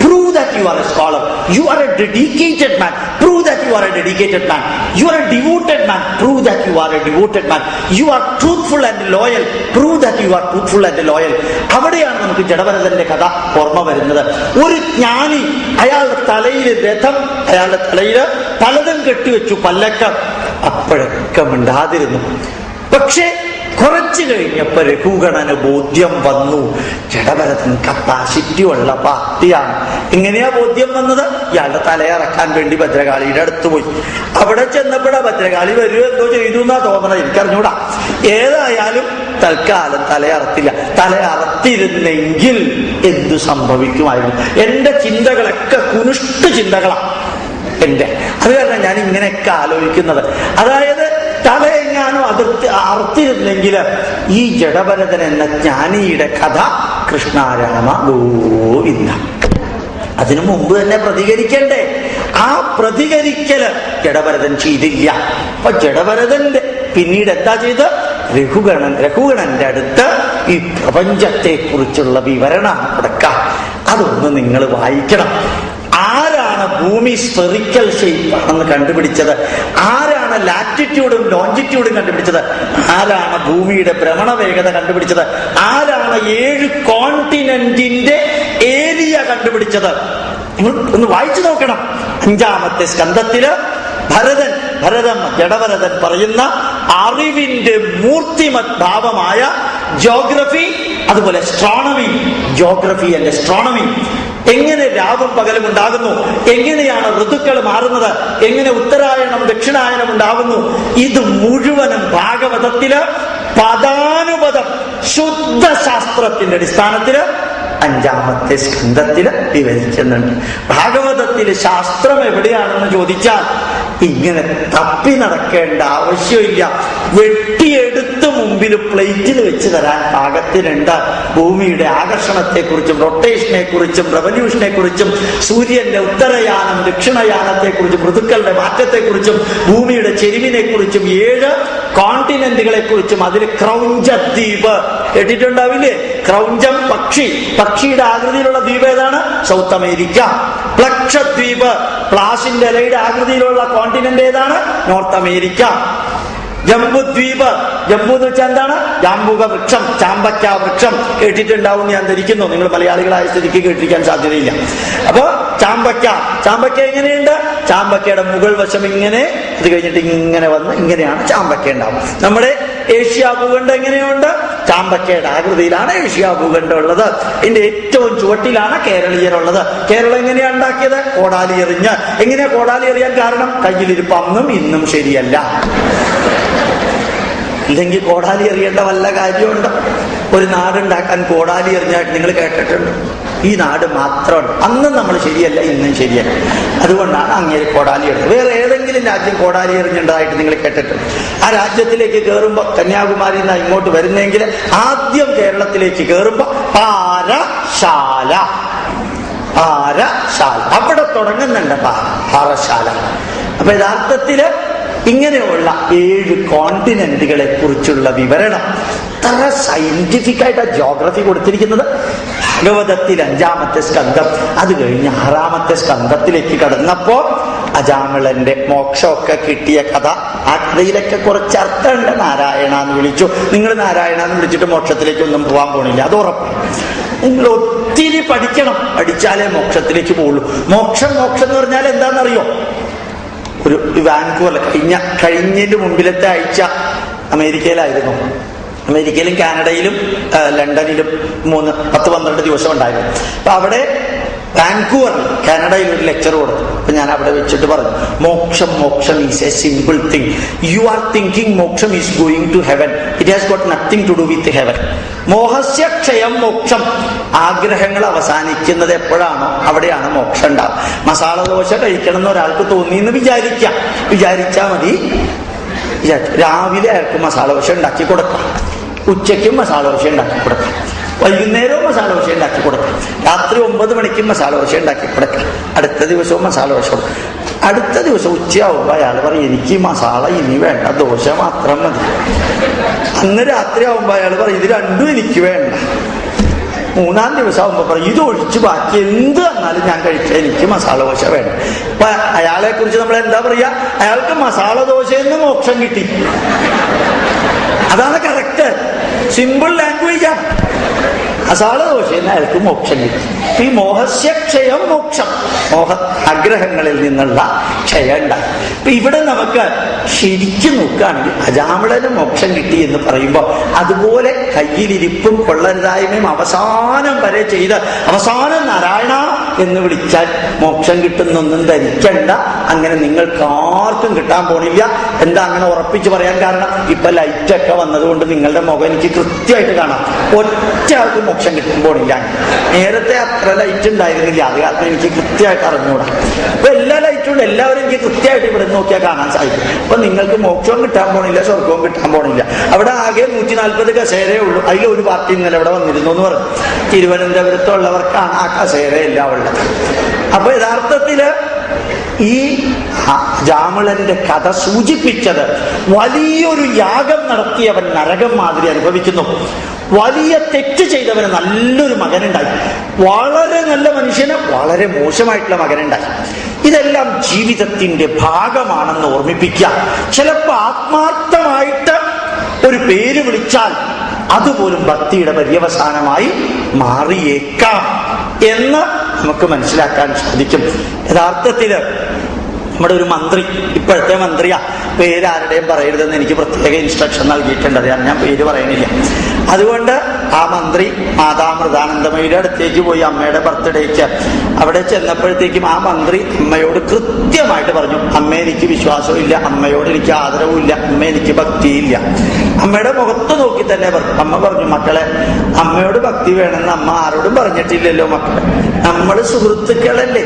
prove that you are a scholar. You are a dedicated man, prove that you are a dedicated man. You are a devoted man, prove that you are a devoted man. You are truthful and loyal, prove that you are truthful and loyal. അവിടെയാണ് നമുക്ക് ജഡഭരതന്റെ കഥ ഓർമ്മ വരുന്നത്. ഒരു ജ്ഞാനി, അയാളുടെ തലയിൽ രഥം, അയാളുടെ തലയിൽ പലതും കെട്ടിവെച്ചു, പല്ലക്ക, അപ്പോഴൊക്കെ മിണ്ടാതിരുന്നു. പക്ഷേ കുറച്ചു കഴിഞ്ഞപ്പോ രഘുഗണന് ബോധ്യം വന്നു, ജഡഭരതൻ കപ്പാസിറ്റി ഉള്ള പാർട്ടിയാണ്. എങ്ങനെയാ ബോധ്യം വന്നത്? ഇയാളുടെ തലയറക്കാൻ വേണ്ടി ഭദ്രകാളിയുടെ അടുത്ത് പോയി. അവിടെ ചെന്നപ്പോഴാ ഭദ്രകാളി വരുമോ എന്തോ ചെയ്തു എന്നാ തോന്നണത്, എനിക്കറിഞ്ഞൂടാ. ഏതായാലും തൽക്കാലം തലയറത്തില്ല. തലയറത്തിരുന്നെങ്കിൽ എന്തു സംഭവിക്കുമായിരുന്നു? എന്റെ ചിന്തകളൊക്കെ കുനിഷ്ട ചിന്തകളാണ് എന്റെ. അത് കാരണം ഞാൻ ഇങ്ങനെയൊക്കെ ആലോചിക്കുന്നത്. അതായത് തലയെങ്ങാനോ അറുത്തിരുന്നെങ്കിൽ ഈ ജഡഭരതൻ എന്ന ജ്ഞാനിയുടെ കഥ കൃഷ്ണാരാമ ഗോവിന്ദ. അതിനു മുമ്പ് തന്നെ പ്രതികരിക്കണ്ടേ? ആ പ്രതികരിക്കല് ജഡഭരതൻ ചെയ്തില്ല. അപ്പൊ ജഡഭരതന്റെ പിന്നീട് എന്താ ചെയ്ത്? രഘുഗണന്റെ അടുത്ത് ഈ പ്രപഞ്ചത്തെ കുറിച്ചുള്ള വിവരണം കൊടുക്കാം. അതൊന്ന് നിങ്ങൾ വായിക്കണം. ആരാണ് ഭൂമി സ്ഫെറിക്കൽ ഷേപ്പ് ആണെന്ന് കണ്ടുപിടിച്ചത്? ആരാണ് ലാറ്റിറ്റ്യൂഡും ലോഞ്ചിറ്റ്യൂഡും കണ്ടുപിടിച്ചത്? ആരാണ് ഭൂമിയുടെ ഭ്രമണ വേഗത കണ്ടുപിടിച്ചത്? ആരാണ് 7 കോണ്ടിനെന്റിന്റെ ഏരിയ കണ്ടുപിടിച്ചത്? നിങ്ങൾ ഒന്ന് വായിച്ചു നോക്കണം. 5-ാമത്തെ സ്കന്ധത്തില് ജഡഭരതൻ പറയുന്ന അറിവിന്റെ മൂർത്തിമത് ഭാവമായ ജോഗ്രഫി, അതുപോലെ അസ്ട്രോണമി, ജോഗ്രഫി ആൻഡ് അസ്ട്രോണമി. എങ്ങനെ രാവും പകലും ഉണ്ടാകുന്നു, എങ്ങനെയാണ് ഋതുക്കൾ മാറുന്നത്, എങ്ങനെ ഉത്തരായണം ദക്ഷിണായനം ഉണ്ടാകുന്നു, ഇത് മുഴുവനും ഭാഗവതത്തില് പദാനുപദം ശുദ്ധ ശാസ്ത്രത്തിന്റെ അടിസ്ഥാനത്തില് 5-ാമത്തെ സ്കന്ധത്തില് വിവരിക്കുന്നുണ്ട്. ഭാഗവതത്തില് ശാസ്ത്രം എവിടെയാണെന്ന് ചോദിച്ചാൽ ഇങ്ങനെ തപ്പി നടക്കേണ്ട ആവശ്യമില്ല. വെട്ടിയെടുത്ത് മുമ്പിൽ പ്ലേറ്റിൽ വെച്ച് തരാൻ പാകത്തിനുണ്ട്. ഭൂമിയുടെ ആകർഷണത്തെക്കുറിച്ചും റൊട്ടേഷനെ കുറിച്ചും റെവല്യൂഷനെ കുറിച്ചും സൂര്യന്റെ ഉത്തരയാനം ദക്ഷിണയാനത്തെ കുറിച്ചും ഋതുക്കളുടെ മാറ്റത്തെക്കുറിച്ചും ഭൂമിയുടെ ചെരിവിനെ കുറിച്ചും 7 കോണ്ടിനെന്റുകളെ കുറിച്ചും. അതിൽ ക്രൗഞ്ചദ്വീപ് കേട്ടിട്ടുണ്ടാവില്ലേ? ക്രൗഞ്ചം പക്ഷി, പക്ഷിയുടെ ആകൃതിയിലുള്ള ദ്വീപ് ഏതാണ്? South America. പ്ലക്ഷദ്വീപ്, പ്ലാസിന്റെ ഇലയുടെ ആകൃതിയിലുള്ള കോണ്ടിനെന്റ് ഏതാണ്? North America. ജംബുദ്വീപ്, ജംബു എന്ന് വെച്ചാൽ എന്താണ്? ജാമ്പുക വൃക്ഷം, ചാമ്പക്ക വൃക്ഷം. കേട്ടിട്ടുണ്ടാവും ഞാൻ ധരിക്കുന്നു. നിങ്ങൾ മലയാളികളായ സ്ഥിതിക്ക് കേട്ടിരിക്കാൻ സാധ്യതയില്ല. അപ്പൊ ചാമ്പക്ക എങ്ങനെയുണ്ട്? ചാമ്പക്കയുടെ മുകൾ വശം ഇങ്ങനെ, അത് കഴിഞ്ഞിട്ട് ഇങ്ങനെ വന്ന് ഇങ്ങനെയാണ് ചാമ്പക്ക ഉണ്ടാവും. നമ്മുടെ ഏഷ്യ ഭൂഖണ്ഡം എങ്ങനെയുണ്ട്? ചാമ്പക്കയുടെ ആകൃതിയിലാണ് ഏഷ്യ ഭൂഖണ്ഡം ഉള്ളത്. ഇതിന്റെ ഏറ്റവും ചുവട്ടിലാണ് കേരളീയരുള്ളത്. കേരളം എങ്ങനെയാണ് ഉണ്ടാക്കിയത്? കോടാലി എറിഞ്ഞ്. എങ്ങനെയാ കോടാലി എറിയാൻ കാരണം? കയ്യിലിരിപ്പ് അന്നും ഇന്നും ശരിയല്ല. ഇല്ലെങ്കിൽ കോടാലി എറിയേണ്ട വല്ല കാര്യമുണ്ട്? ഒരു നാടുണ്ടാക്കാൻ കോടാലി എറിഞ്ഞായിട്ട് നിങ്ങൾ കേട്ടിട്ടുണ്ട്? ഈ നാട് മാത്രമാണ്. അന്നും നമ്മൾ ശരിയല്ല, ഇന്നും ശരിയല്ല. അതുകൊണ്ടാണ് അങ്ങേര് കോടാലി എറിഞ്ഞത്. വേറെ ഏതെങ്കിലും രാജ്യം കോടാലി എറിഞ്ഞിട്ടതായിട്ട് നിങ്ങൾ കേട്ടിട്ടുണ്ട്? ആ രാജ്യത്തിലേക്ക് കയറുമ്പോൾ, കന്യാകുമാരിയിൽ നിന്ന് ഇങ്ങോട്ട് വരുന്നെങ്കിൽ ആദ്യം കേരളത്തിലേക്ക് കയറുമ്പോൾ പാറശാല, അവിടെ തുടങ്ങുന്നുണ്ട് പാറശാല. അപ്പൊ യഥാർത്ഥത്തില് ഇങ്ങനെയുള്ള 7 കോണ്ടിനെന്റുകളെ കുറിച്ചുള്ള വിവരണം അത്ര സയന്റിഫിക് ആയിട്ട് ജോഗ്രഫി കൊടുത്തിരിക്കുന്നത് ഭാഗവതത്തിൽ 5-ാമത്തെ സ്കന്ധം. അത് കഴിഞ്ഞ് 6-ാമത്തെ സ്കന്ധത്തിലേക്ക് കടന്നപ്പോ അജാമിളന്റെ മോക്ഷമൊക്കെ കിട്ടിയ കഥ. ആ കഥയിലൊക്കെ കുറച്ച് അർത്ഥമുണ്ട്. നാരായണ എന്ന് വിളിച്ചു. നിങ്ങൾ നാരായണ എന്ന് വിളിച്ചിട്ട് മോക്ഷത്തിലേക്കൊന്നും പോകാൻ പോണില്ല, അത് ഉറപ്പാണ്. നിങ്ങൾ ഒത്തിരി പഠിക്കണം, പഠിച്ചാലേ മോക്ഷത്തിലേക്ക് പോകുള്ളൂ. മോക്ഷം എന്ന് പറഞ്ഞാൽ എന്താണെന്നറിയോ? ഒരു വാൻകൂവർ കഴിഞ്ഞതിന്റെ മുമ്പിലത്തെ ആഴ്ച അമേരിക്കയിലായിരുന്നു. അമേരിക്കയിലും കാനഡയിലും ലണ്ടനിലും 10-12 ദിവസം ഉണ്ടായിരുന്നു. അപ്പൊ അവിടെ വാൻകൂവറിൽ കാനഡയിൽ ഒരു ലെക്ചർ കൊടുത്തു. അപ്പൊ ഞാൻ അവിടെ വെച്ചിട്ട് പറഞ്ഞു, moksha is a simple thing. You are thinking moksha is going to heaven. It has got nothing to do with heaven. മോഹസ്യ ക്ഷയം മോക്ഷം. ആഗ്രഹങ്ങൾ അവസാനിക്കുന്നത് എപ്പോഴാണോ അവിടെയാണ് മോക്ഷം ഉണ്ടാവും. മസാല ദോശ കഴിക്കണം എന്ന് ഒരാൾക്ക് തോന്നിയെന്ന് വിചാരിച്ചാൽ മതി. രാവിലെ അയാൾക്ക് മസാല ദോശ ഉണ്ടാക്കി കൊടുക്കാം, ഉച്ചയ്ക്കും മസാല ദോശ ഉണ്ടാക്കി കൊടുക്കാം, വൈകുന്നേരവും മസാല ദോശ ഉണ്ടാക്കി കൊടുക്കാം, രാത്രി 9 മണിക്കും മസാല ദോശ ഉണ്ടാക്കി കൊടുക്കാം, അടുത്ത ദിവസവും മസാല ദോശ കൊടുക്കാം. അടുത്ത ദിവസം ഉച്ചയാവുമ്പോ അയാൾ പറയും എനിക്ക് മസാല ഇനി വേണ്ട, ദോശ മാത്രം മതി. അന്ന് രാത്രി ആവുമ്പോ അയാൾ പറയും ഇത് രണ്ടും എനിക്ക് വേണ്ട. മൂന്നാം ദിവസം ആവുമ്പോ പറയും ഇത് ഒഴിച്ച് ബാക്കി എന്ത് വന്നാലും ഞാൻ കഴിക്കാം, എനിക്ക് മസാല ദോശ വേണം. അപ്പൊ അയാളെ കുറിച്ച് നമ്മൾ എന്താ പറയാ? അയാൾക്ക് മസാല ദോശയിൽ നിന്ന് മോക്ഷം കിട്ടി. അതാണ് കറക്റ്റ്, സിമ്പിൾ ലാംഗ്വേജാണ്. മസാല ദോശയിൽ നിന്ന് അയാൾക്ക് മോക്ഷം കിട്ടി. ഈ മോഹസ്യക്ഷയം മോക്ഷം, മോഹ ആഗ്രഹങ്ങളിൽ നിന്നുള്ള ക്ഷയം ഉണ്ടായി. അപ്പൊ ഇവിടെ നമുക്ക് ശരിക്കും നോക്കുകയാണെങ്കിൽ അജാമിളന് മോക്ഷം കിട്ടി എന്ന് പറയുമ്പോൾ അതുപോലെ കയ്യിലിരിപ്പും കൊള്ളരുതായ്മയും അവസാനം വരെ ചെയ്ത് അവസാനം നാരായണ എന്ന് വിളിച്ചാൽ മോക്ഷം കിട്ടുന്നൊന്നും ധരിക്കണ്ട. അങ്ങനെ നിങ്ങൾക്ക് ആർക്കും കിട്ടാൻ പോണില്ല. എന്താ അങ്ങനെ ഉറപ്പിച്ച് പറയാൻ കാരണം? ഇപ്പൊ ലൈറ്റൊക്കെ വന്നതുകൊണ്ട് നിങ്ങളുടെ മുഖം എനിക്ക് കൃത്യമായിട്ട് കാണാം. ഒറ്റ ആൾക്ക് മോക്ഷം കിട്ടാൻ പോണില്ല. നേരത്തെ അത്ര ലൈറ്റ് ഉണ്ടായിരുന്നില്ല, അത് കാരണം എനിക്ക് കൃത്യമായിട്ട് അറിഞ്ഞുകൂടാ. അപ്പൊ എല്ലാ ലൈറ്റും എല്ലാവരും എനിക്ക് കൃത്യമായിട്ട് ഇവിടെ നോക്കിയാൽ കാണാൻ സാധിക്കും. അപ്പൊ നിങ്ങൾക്ക് മോക്ഷവും കിട്ടാൻ പോണില്ല, സ്വർഗവും കിട്ടാൻ പോണില്ല. അവിടെ ആകെ 140 കസേരയേ ഉള്ളൂ. അതിലൊരു പാർട്ടി ഇന്നലെ ഇവിടെ വന്നിരുന്നു എന്ന് പറഞ്ഞു. തിരുവനന്തപുരത്തുള്ളവർക്കാണ് ആ കസേരയെല്ലാം ഉള്ളത്. അപ്പൊ യഥാർത്ഥത്തില് ഈ ജാമിളന്റെ കഥ സൂചിപ്പിച്ചത് വലിയൊരു യാഗം നടത്തിയവൻ നരകം മാതിരി അനുഭവിക്കുന്നു. വലിയ തെറ്റ് ചെയ്തവന് നല്ലൊരു മകനുണ്ടായി, വളരെ നല്ല മനുഷ്യന് വളരെ മോശമായിട്ടുള്ള മകനുണ്ടായി. ഇതെല്ലാം ജീവിതത്തിന്റെ ഭാഗമാണെന്ന് ഓർമ്മിപ്പിക്കുക. ചിലപ്പോൾ ആത്മാർത്ഥമായിട്ട് ഒരു പേര് വിളിച്ചാൽ അതുപോലും ഭക്തിയുടെ പര്യവസാനമായി മാറിയേക്കാം എന്ന് നമുക്ക് മനസ്സിലാക്കാൻ സാധിക്കും. യഥാർത്ഥത്തില് നമ്മുടെ ഒരു മന്ത്രി, ഇപ്പോഴത്തെ മന്ത്രിയാ, പേരാരുടെയും പറയരുതെന്ന് എനിക്ക് പ്രത്യേക ഇൻസ്ട്രക്ഷൻ നൽകിയിട്ടുണ്ട്. അത് ഞാൻ പേര് പറയുന്നില്ല. അതുകൊണ്ട് ആ മന്ത്രി മാതാമൃതാനന്ദമയുടെ അടുത്തേക്ക് പോയി അമ്മയുടെ ബർത്ത്ഡേക്ക്. അവിടെ ചെന്നപ്പോഴത്തേക്കും ആ മന്ത്രി അമ്മയോട് കൃത്യമായിട്ട് പറഞ്ഞു, അമ്മ എനിക്ക് വിശ്വാസവും ഇല്ല, അമ്മയോട് എനിക്ക് ആദരവും ഇല്ല, അമ്മ എനിക്ക് ഭക്തിയില്ല. അമ്മയുടെ മുഖത്ത് നോക്കി തന്നെ പറഞ്ഞു. അമ്മ പറഞ്ഞു, മക്കളെ, അമ്മയോട് ഭക്തി വേണമെന്ന് അമ്മ ആരോടും പറഞ്ഞിട്ടില്ലല്ലോ മക്കളെ. നമ്മള് സുഹൃത്തുക്കളല്ലേ.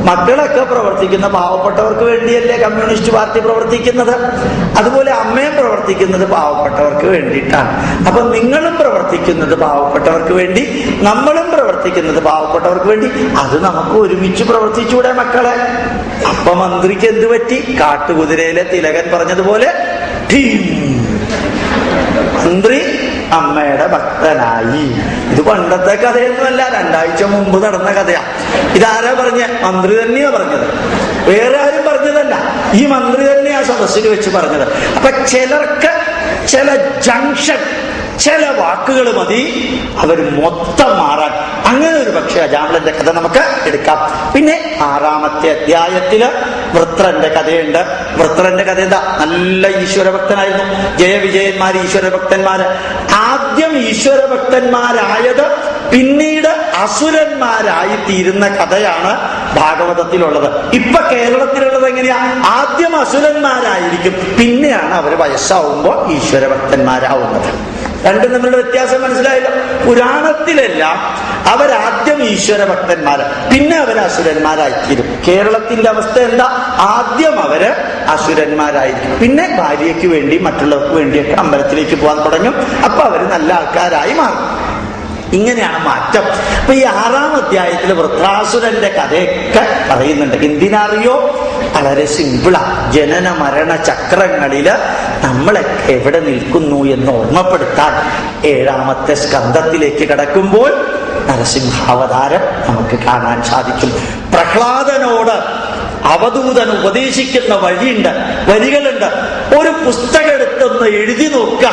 മക്കളൊക്കെ പ്രവർത്തിക്കുന്ന പാവപ്പെട്ടവർക്ക് വേണ്ടിയല്ലേ കമ്മ്യൂണിസ്റ്റ് പാർട്ടി പ്രവർത്തിക്കുന്നത്. അതുപോലെ അമ്മയും പ്രവർത്തിക്കുന്നത് പാവപ്പെട്ടവർക്ക് വേണ്ടിയിട്ടാണ്. അപ്പൊ നിങ്ങളും പ്രവർത്തിക്കുന്നത് പാവപ്പെട്ടവർക്ക് വേണ്ടി, നമ്മളും പ്രവർത്തിക്കുന്നത് പാവപ്പെട്ടവർക്ക് വേണ്ടി. അത് നമുക്ക് ഒരുമിച്ച് പ്രവർത്തിച്ചൂടെ മക്കളെ? അപ്പൊ മന്ത്രിക്ക് എന്ത് പറ്റി? കാട്ടുകുതിരയിലെ തിലകൻ പറഞ്ഞതുപോലെ മന്ത്രി അമ്മയുടെ ഭക്തനായി. ഇത് പണ്ടത്തെ കഥയൊന്നുമല്ല, 2 ആഴ്ച മുമ്പ് നടന്ന കഥയാ. ഇതാരാ പറഞ്ഞ? മന്ത്രി തന്നെയാ പറഞ്ഞത്, വേറെ ആരും പറഞ്ഞതല്ല. ഈ മന്ത്രി തന്നെയാ സദസ്സിൽ വെച്ച് പറഞ്ഞത്. അപ്പൊ ചിലർക്ക് ചില ജംഗ്ഷൻ, ചില വാക്കുകൾ മതി അവർ മൊത്തം മാറാൻ. അങ്ങനെ ഒരു പക്ഷേ അജാമിളന്റെ കഥ നമുക്ക് എടുക്കാം. പിന്നെ 6-ാമത്തെ അധ്യായത്തില് വൃത്രന്റെ കഥയുണ്ട്. വൃത്രന്റെ കഥ എന്താ? നല്ല ഈശ്വരഭക്തനായിരുന്നു. ജയവിജയന്മാര് ഈശ്വരഭക്തന്മാര്. ആദ്യം ഈശ്വരഭക്തന്മാരായത് പിന്നീട് അസുരന്മാരായി തീരുന്ന കഥയാണ് ഭാഗവതത്തിലുള്ളത്. ഇപ്പൊ കേരളത്തിലുള്ളത് എങ്ങനെയാ? ആദ്യം അസുരന്മാരായിരിക്കും, പിന്നെയാണ് അവർ വയസ്സാവുമ്പോ ഈശ്വരഭക്തന്മാരാവുന്നത്. രണ്ടും തമ്മിലുള്ള വ്യത്യാസം മനസ്സിലായല്ലോ. പുരാണത്തിലെല്ലാം അവരാദ്യം ഈശ്വരഭക്തന്മാര്, പിന്നെ അവർ അസുരന്മാരായിത്തീരും. കേരളത്തിന്റെ അവസ്ഥ എന്താ? ആദ്യം അവര് അസുരന്മാരായിരിക്കും, പിന്നെ ഭാര്യയ്ക്ക് വേണ്ടി മറ്റുള്ളവർക്ക് വേണ്ടിയൊക്കെ അമ്പലത്തിലേക്ക് പോകാൻ തുടങ്ങും. അപ്പൊ അവര് നല്ല ആൾക്കാരായി മാറും. ഇങ്ങനെയാണ് മാറ്റം. അപ്പൊ ഈ 6-ാം അധ്യായത്തിൽ വൃത്രാസുരന്റെ കഥയൊക്കെ പറയുന്നുണ്ട്. എന്തിനറിയോ? വളരെ സിമ്പിളാ. ജനന മരണ ചക്രങ്ങളില് നമ്മളൊക്കെ എവിടെ നിൽക്കുന്നു എന്ന് ഓർമ്മപ്പെടുത്താൻ 7-ാമത്തെ സ്കന്ധത്തിലേക്ക് കടക്കുമ്പോൾ നരസിംഹാവതാരം നമുക്ക് കാണാൻ സാധിക്കും. പ്രഹ്ലാദനോട് അവധൂതൻ ഉപദേശിക്കുന്ന വരികളുണ്ട്. ഒരു പുസ്തകം എടുത്തൊന്ന് എഴുതി നോക്കുക.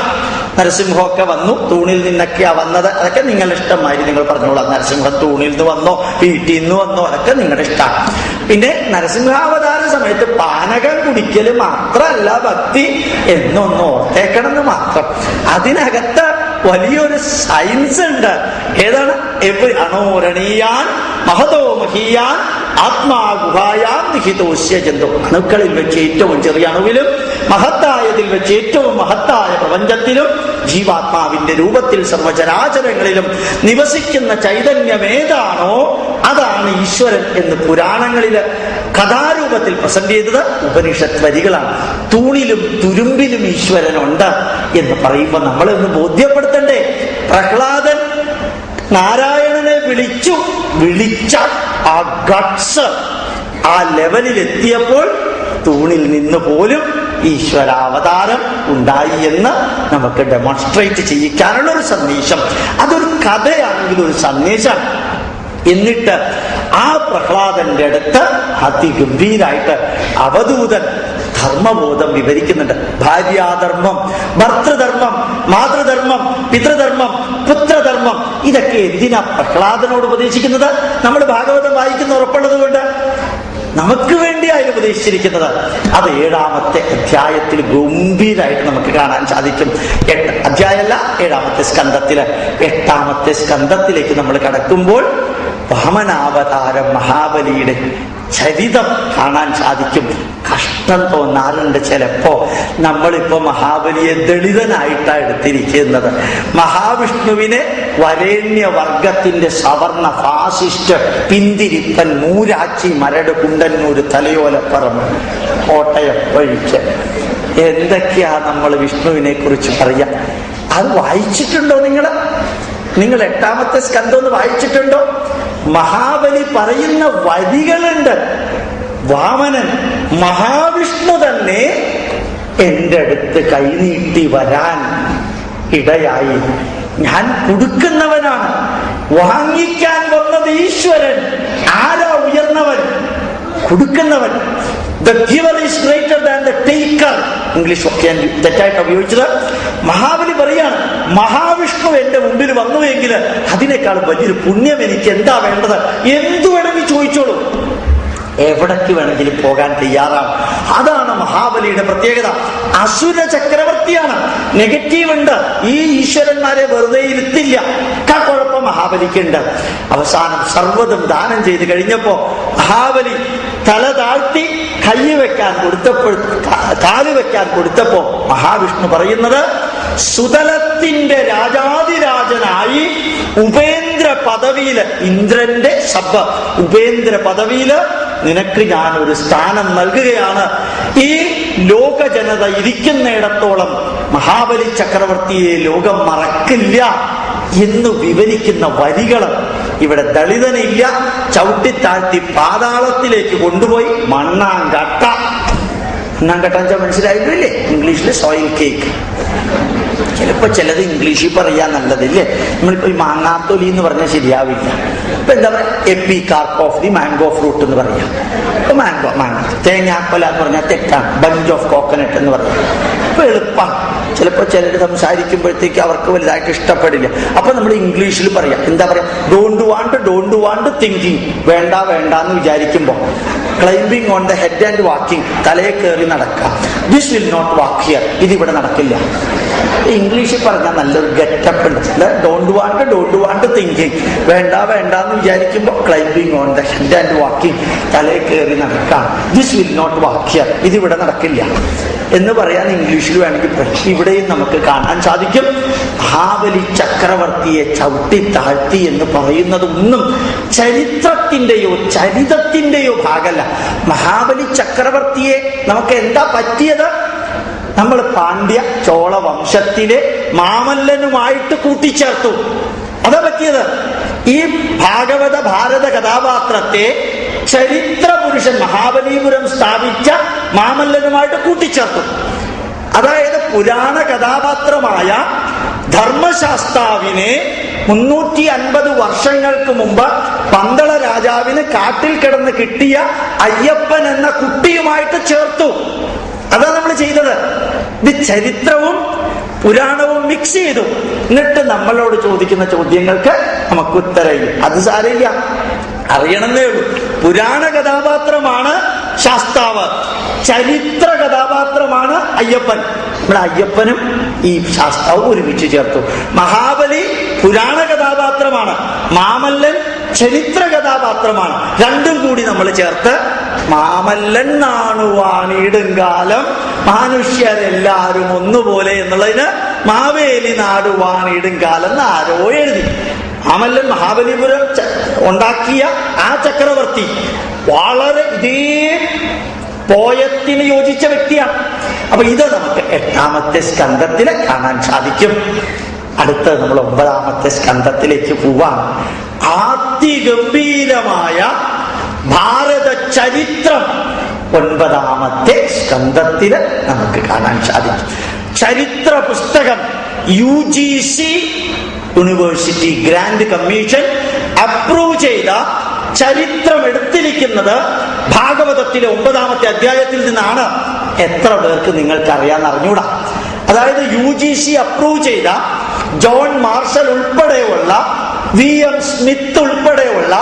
നരസിംഹമൊക്കെ വന്നു, തൂണിൽ നിന്നൊക്കെയാ വന്നത്. അതൊക്കെ നിങ്ങളുടെ ഇഷ്ടമായി നിങ്ങൾ പറഞ്ഞോളാം. നരസിംഹം തൂണിൽ നിന്ന് വന്നോ വീട്ടിൽ നിന്ന് വന്നോ അതൊക്കെ നിങ്ങളുടെ ഇഷ്ടമാണ്. പിന്നെ നരസിംഹാവതാര സമയത്ത് പാനകം കുടിക്കല് മാത്രമല്ല ഭക്തി എന്നൊന്ന് ഓർത്തേക്കണമെന്ന് മാത്രം. അതിനകത്ത് വലിയൊരു സയൻസ് ഉണ്ട്. ഏതാണ്? അണോരണീയാൻ മഹതോ മഹീയാൻ ആത്മാ ഗുഹായാം നിഹിതോസ്യ ജന്തു. അണുക്കളിൽ വെച്ച് ഏറ്റവും ചെറിയ അണുവിലും മഹത്തായതിൽ വെച്ച് ഏറ്റവും മഹത്തായ പ്രപഞ്ചത്തിലും ജീവാത്മാവിന്റെ രൂപത്തിൽ സർവചരാചരങ്ങളിലും നിവസിക്കുന്ന ചൈതന്യമേതാണോ അതാണ് ഈശ്വരൻ എന്ന് പുരാണങ്ങളില് കഥാരൂപത്തിൽ പ്രസന്റ് ചെയ്തത് ഉപനിഷത്ത് വരികളാണ്. തൂണിലും തുരുമ്പിലും ഈശ്വരനുണ്ട് എന്ന് പറയുമ്പോൾ നമ്മളൊന്ന് ബോധ്യപ്പെടുത്തണ്ടേ? പ്രഹ്ലാദൻ നാരായണനെ വിളിച്ച ആ ഗട്സ്, ആ ലെവലിൽ എത്തിയപ്പോൾ തൂണിൽ നിന്ന് പോലും ഈശ്വരാവതാരം ഉണ്ടായി എന്ന് നമുക്ക് ഡെമോൺസ്ട്രേറ്റ് ചെയ്യിക്കാനുള്ള ഒരു സന്ദേശം. അതൊരു കഥയാണെങ്കിൽ ഒരു സന്ദേശം. എന്നിട്ട് ആ പ്രഹ്ലാദന്റെ അടുത്ത് അതിഗംഭീരായിട്ട് അവധൂതൻ ധർമ്മബോധം വിവരിക്കുന്നുണ്ട്. ഭാര്യാധർമ്മം, ഭർത്തൃധർമ്മം, മാതൃധർമ്മം, പിതൃധർമ്മം, പുത്രധർമ്മം, ഇതൊക്കെ എന്തിനാ പ്രഹ്ലാദനോട് ഉപദേശിക്കുന്നത്? നമ്മൾ ഭാഗവതം വായിക്കുന്ന ഉറപ്പുള്ളത് കൊണ്ട് നമുക്ക് വേണ്ടിയായി ഉപദേശിച്ചിരിക്കുന്നത്. അത് 7ാമത്തെ അധ്യായത്തിൽ ഗംഭീരായിട്ട് നമുക്ക് കാണാൻ സാധിക്കും. അധ്യായമല്ല, 7ാമത്തെ സ്കന്ധത്തില് 8ാമത്തെ സ്കന്ധത്തിലേക്ക് നമ്മൾ കടക്കുമ്പോൾ വാമനാവതാരം മഹാബലിയുടെ ചരിതം കാണാൻ സാധിക്കും. കഷ്ടം തോന്നാറുണ്ട് ചിലപ്പോ. നമ്മളിപ്പോ മഹാബലിയെ ദളിതനായിട്ടാണ് എടുത്തിരിക്കുന്നത്. മഹാവിഷ്ണുവിനെ വരേണ്യവർഗത്തിന്റെ സവർണ ഫാസിസ്റ്റ് പിന്തിരിപ്പൻ മൂരാച്ചി മരട് കുണ്ടന്നൂര് തലയോലപ്പറമ്പ് കോട്ടയം വഴിക്ക് എന്തൊക്കെയാ നമ്മൾ വിഷ്ണുവിനെ കുറിച്ച് പറയാ? അത് വായിച്ചിട്ടുണ്ടോ നിങ്ങൾ 8ാമത്തെ സ്കന്ധം ഒന്ന് വായിച്ചിട്ടുണ്ടോ? മഹാബലി പറയുന്ന വരികളുണ്ട്. വാമനൻ മഹാവിഷ്ണു തന്നെ എന്റെ അടുത്ത് കൈനീട്ടി വരാൻ ഇടയായി. ഞാൻ കൊടുക്കുന്നവനാണ്, വാങ്ങിക്കാൻ വന്നത് ഈശ്വരൻ. ആരാ ഉയർന്നവൻ? കൊടുക്കുന്നവൻ. The giver is greater than the taker. English ഒക്കെ തെറ്റായിട്ട് ഉപയോഗിച്ചത്. മഹാബലി പറയാണ്, മഹാവിഷ്ണു എന്റെ മുമ്പിൽ വന്നുവെങ്കിൽ അതിനേക്കാൾ വലിയൊരു പുണ്യം എനിക്ക് എന്താ വേണ്ടത്? എന്തു വേണമെങ്കിൽ ചോദിച്ചോളൂ, എവിടേക്ക് വേണമെങ്കിലും പോകാൻ തയ്യാറാണ്. അതാണ് മഹാബലിയുടെ പ്രത്യേകത. അസുര ചക്രവർത്തിയാണ്. നെഗറ്റീവ് ഉണ്ട്. ഈ ഈശ്വരന്മാരെ വെറുതെ ഇരുത്തില്ല. കുഴപ്പം മഹാബലിക്കുണ്ട്. അവസാനം സർവ്വതും ദാനം ചെയ്ത് കഴിഞ്ഞപ്പോ മഹാബലി തല താഴ്ത്തി കൈ വെക്കാൻ കൊടുത്തപ്പോൾ, കാല് വെക്കാൻ കൊടുത്തപ്പോ മഹാവിഷ്ണു പറയുന്നത്, സുതലത്തിന്റെ രാജാതിരാജനായി ഉപേന്ദ്ര പദവിയില്, ഇന്ദ്രന്റെ സഭ ഉപേന്ദ്ര പദവിയില് നിനക്ക് ഞാൻ ഒരു സ്ഥാനം നൽകുകയാണ്. ഈ ലോക ജനത ഇരിക്കുന്നിടത്തോളം മഹാബലി ചക്രവർത്തിയെ ലോകം മറക്കില്ല എന്ന് വിവരിക്കുന്ന വരികള് ഇവിടെ ദളിതനില്ല. ചവിട്ടിത്താഴ്ത്തി പാതാളത്തിലേക്ക് കൊണ്ടുപോയി മണ്ണാങ്കട്ട. മണ്ണാങ്കട്ട വെച്ചാൽ മനസ്സിലായില്ലേ? ഇംഗ്ലീഷില് സോയിൽ കേക്ക്. ചിലപ്പോ ചിലത് ഇംഗ്ലീഷിൽ പറയാ നല്ലതില്ലേ? നമ്മളിപ്പോ ഈ മാങ്ങാത്തൊലി എന്ന് പറഞ്ഞാൽ ശരിയാവില്ല. ഇപ്പൊ എന്താ പറയാ, epicarp of the mango fruit എന്ന് പറയാം. ഇപ്പൊ മാങ്ങോ തേങ്ങാക്കൊല എന്ന് പറഞ്ഞാൽ തെറ്റാണ്. ബഞ്ച് ഓഫ് കോക്കനട്ട് എന്ന് പറയാം. ഇപ്പൊ എളുപ്പമാണ്. ചിലപ്പോൾ ചിലർ സംസാരിക്കുമ്പോഴത്തേക്ക് അവർക്ക് വലുതായിട്ട് ഇഷ്ടപ്പെടില്ല. അപ്പൊ നമ്മൾ ഇംഗ്ലീഷിൽ പറയാം. എന്താ പറയാ, ഡോണ്ട് വാണ്ട് തിങ്കിങ്. വേണ്ട എന്ന് വിചാരിക്കുമ്പോ climbing on the head and walking, തലയെ കയറി നടക്കാം. This will not walk here, ഇതിവിടെ നടക്കില്ല. ഇംഗ്ലീഷിൽ പറഞ്ഞാൽ നല്ലൊരു ഗെറ്റപ്പ് ഉണ്ട്. Don't want thinking. വേണ്ട എന്ന് വിചാരിക്കുമ്പോ climbing on the head and walking, തലയെ കയറി നടക്കാം. This will not walk here, ഇതിവിടെ നടക്കില്ല എന്ന് പറയാൻ ഇംഗ്ലീഷിൽ വേണമെങ്കിൽ. ഇവിടെയും നമുക്ക് കാണാൻ സാധിക്കും. മഹാബലി ചക്രവർത്തിയെ ചവിട്ടി താഴ്ത്തി എന്ന് പറയുന്നത് ഒന്നും ചരിതത്തിന്റെയോ ഭാഗമല്ല. മഹാബലി ചക്രവർത്തിയെ നമുക്ക് എന്താ പറ്റിയത്? നമ്മൾ പാണ്ഡ്യ ചോള വംശത്തിലെ മാമല്ലനുമായിട്ട് കൂട്ടിച്ചേർത്തു. അതാ പറ്റിയത്. ഈ ഭാഗവത ഭാരത കഥാപാത്രത്തെ ചരിത്ര പുരുഷൻ മഹാബലിപുരം സ്ഥാപിച്ച മാമല്ലനുമായിട്ട് കൂട്ടിച്ചേർത്തു. അതായത് പുരാണ കഥാപാത്രമായ ധർമ്മശാസ്താവിനെ 350 വർഷങ്ങൾക്ക് മുമ്പ് പന്തള രാജാവിന് കാട്ടിൽ കിടന്ന് കിട്ടിയ അയ്യപ്പൻ എന്ന കുട്ടിയുമായിട്ട് ചേർത്തു. അതാണ് നമ്മൾ ചെയ്തത്. ഇത് ചരിത്രവും പുരാണവും മിക്സ് ചെയ്തു. എന്നിട്ട് നമ്മളോട് ചോദിക്കുന്ന ചോദ്യങ്ങൾക്ക് നമുക്ക് ഉത്തരവില്ല. അത് സാരമില്ല, അറിയണമെന്നേ ഉള്ളൂ. പുരാണ കഥാപാത്രമാണ് ശാസ്താവ്, ചരിത്ര കഥാപാത്രമാണ് അയ്യപ്പൻ. ഇവിടെ അയ്യപ്പനും ഈ ശാസ്താവും ഒരുമിച്ച് ചേർത്തു. മഹാബലി പുരാണ കഥാപാത്രമാണ്, മാമല്ലൻ ചരിത്ര കഥാപാത്രമാണ്. രണ്ടും കൂടി നമ്മൾ ചേർത്ത് മാമല്ലൻ നാണുവാണിടുങ്കാലം മനുഷ്യരെല്ലാരും ഒന്നുപോലെ എന്നുള്ളതിന് മാവേലി നാടുവാണിടുങ്കാലം എന്ന് ആരോ എഴുതി. മാമല്ലൻ മഹാബലിപുരം ഉണ്ടാക്കിയ ആ ചക്രവർത്തി വളരെ ഇതേ പോയത്തിന് യോജിച്ച വ്യക്തിയാണ്. അപ്പൊ ഇത് നമുക്ക് 8ാമത്തെ സ്കന്ധത്തില് കാണാൻ സാധിക്കും. അടുത്ത് നമ്മൾ 9ാമത്തെ സ്കന്ധത്തിലേക്ക് പോവാം. അതിഗംഭീരമായ ഭാരത ചരിത്രം 9ാമത്തെ സ്കന്ധത്തില് നമുക്ക് കാണാൻ സാധിക്കും. ചരിത്ര പുസ്തകം UGC university grant commission approve ചെയ്ത ചരിത്രം എടുത്തിരിക്കുന്നത് ഭാഗവതത്തിലെ 9ാമത്തെ അധ്യായത്തിൽ നിന്നാണ്. എത്ര പേർക്ക് നിങ്ങൾക്ക് അറിയാമെന്നറിഞ്ഞൂടാ. അതായത് UGC അപ്രൂവ് ചെയ്ത ജോൺ മാർഷൽ ഉൾപ്പെടെയുള്ള VM സ്മിത്ത് ഉൾപ്പെടെയുള്ള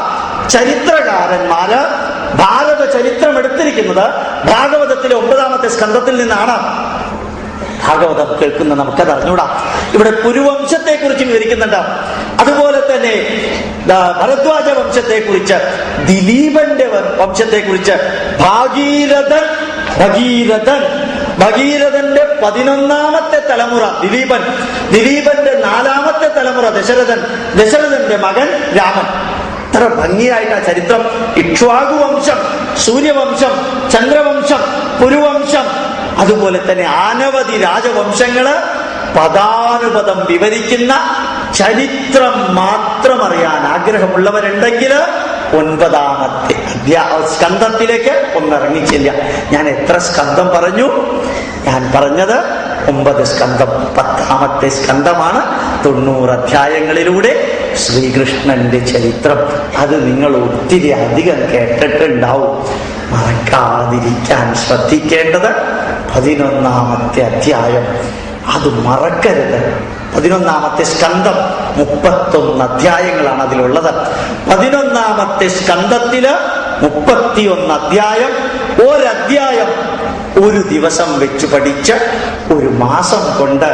ചരിത്രകാരന്മാര് ഭാരത ചരിത്രം എടുത്തിരിക്കുന്നത് ഭാഗവതത്തിലെ 9ാമത്തെ സ്കന്ധത്തിൽ നിന്നാണ്. ഭാഗവതം കേൾക്കുന്ന നമുക്കത് അറിഞ്ഞൂടാ. ഇവിടെ കുരുവംശത്തെ കുറിച്ച് വിവരിക്കുന്നുണ്ട്. അതുപോലെ തന്നെ ഭരദ്വാജ വംശത്തെ കുറിച്ച്, ദിലീപന്റെ വംശത്തെ കുറിച്ച്, ഭഗീരഥന്റെ 11ാമത്തെ തലമുറ ദിലീപന്റെ 4ാമത്തെ തലമുറ ദശരഥന്റെ മകൻ രാമൻ. അത്ര ഭംഗിയായിട്ട് ആ ചരിത്രം, ഇക്ഷ്വാകു വംശം, സൂര്യവംശം, ചന്ദ്രവംശം, പുരുവംശം, അതുപോലെ തന്നെ അനവധി രാജവംശങ്ങള് പദാനുപദം വിവരിക്കുന്ന ചരിത്രം മാത്രം അറിയാൻ ആഗ്രഹമുള്ളവരുണ്ടെങ്കിൽ 9ാമത്തെ സ്കന്ധത്തിലേക്ക് ഒന്നിറങ്ങിച്ചില്ല. ഞാൻ എത്ര സ്കന്ധം പറഞ്ഞു? ഞാൻ പറഞ്ഞത് 9 സ്കന്ധം. 10ാമത്തെ സ്കന്ധമാണ് 90 അധ്യായങ്ങളിലൂടെ ശ്രീകൃഷ്ണന്റെ ചരിത്രം. അത് നിങ്ങൾ ഒത്തിരി അധികം കേട്ടിട്ടുണ്ടാവും. മറക്കാതിരിക്കാൻ ശ്രദ്ധിക്കേണ്ടത് 11ാമത്തെ അധ്യായം. അത് മറക്കരുത്. 11ാമത്തെ സ്കന്ധം 31 അധ്യായങ്ങളാണ് അതിലുള്ളത്. 11ാമത്തെ സ്കന്ധത്തില് 31 അധ്യായം. ഒരധ്യായം ഒരു ദിവസം വെച്ച് പഠിച്ച് 1 മാസം കൊണ്ട്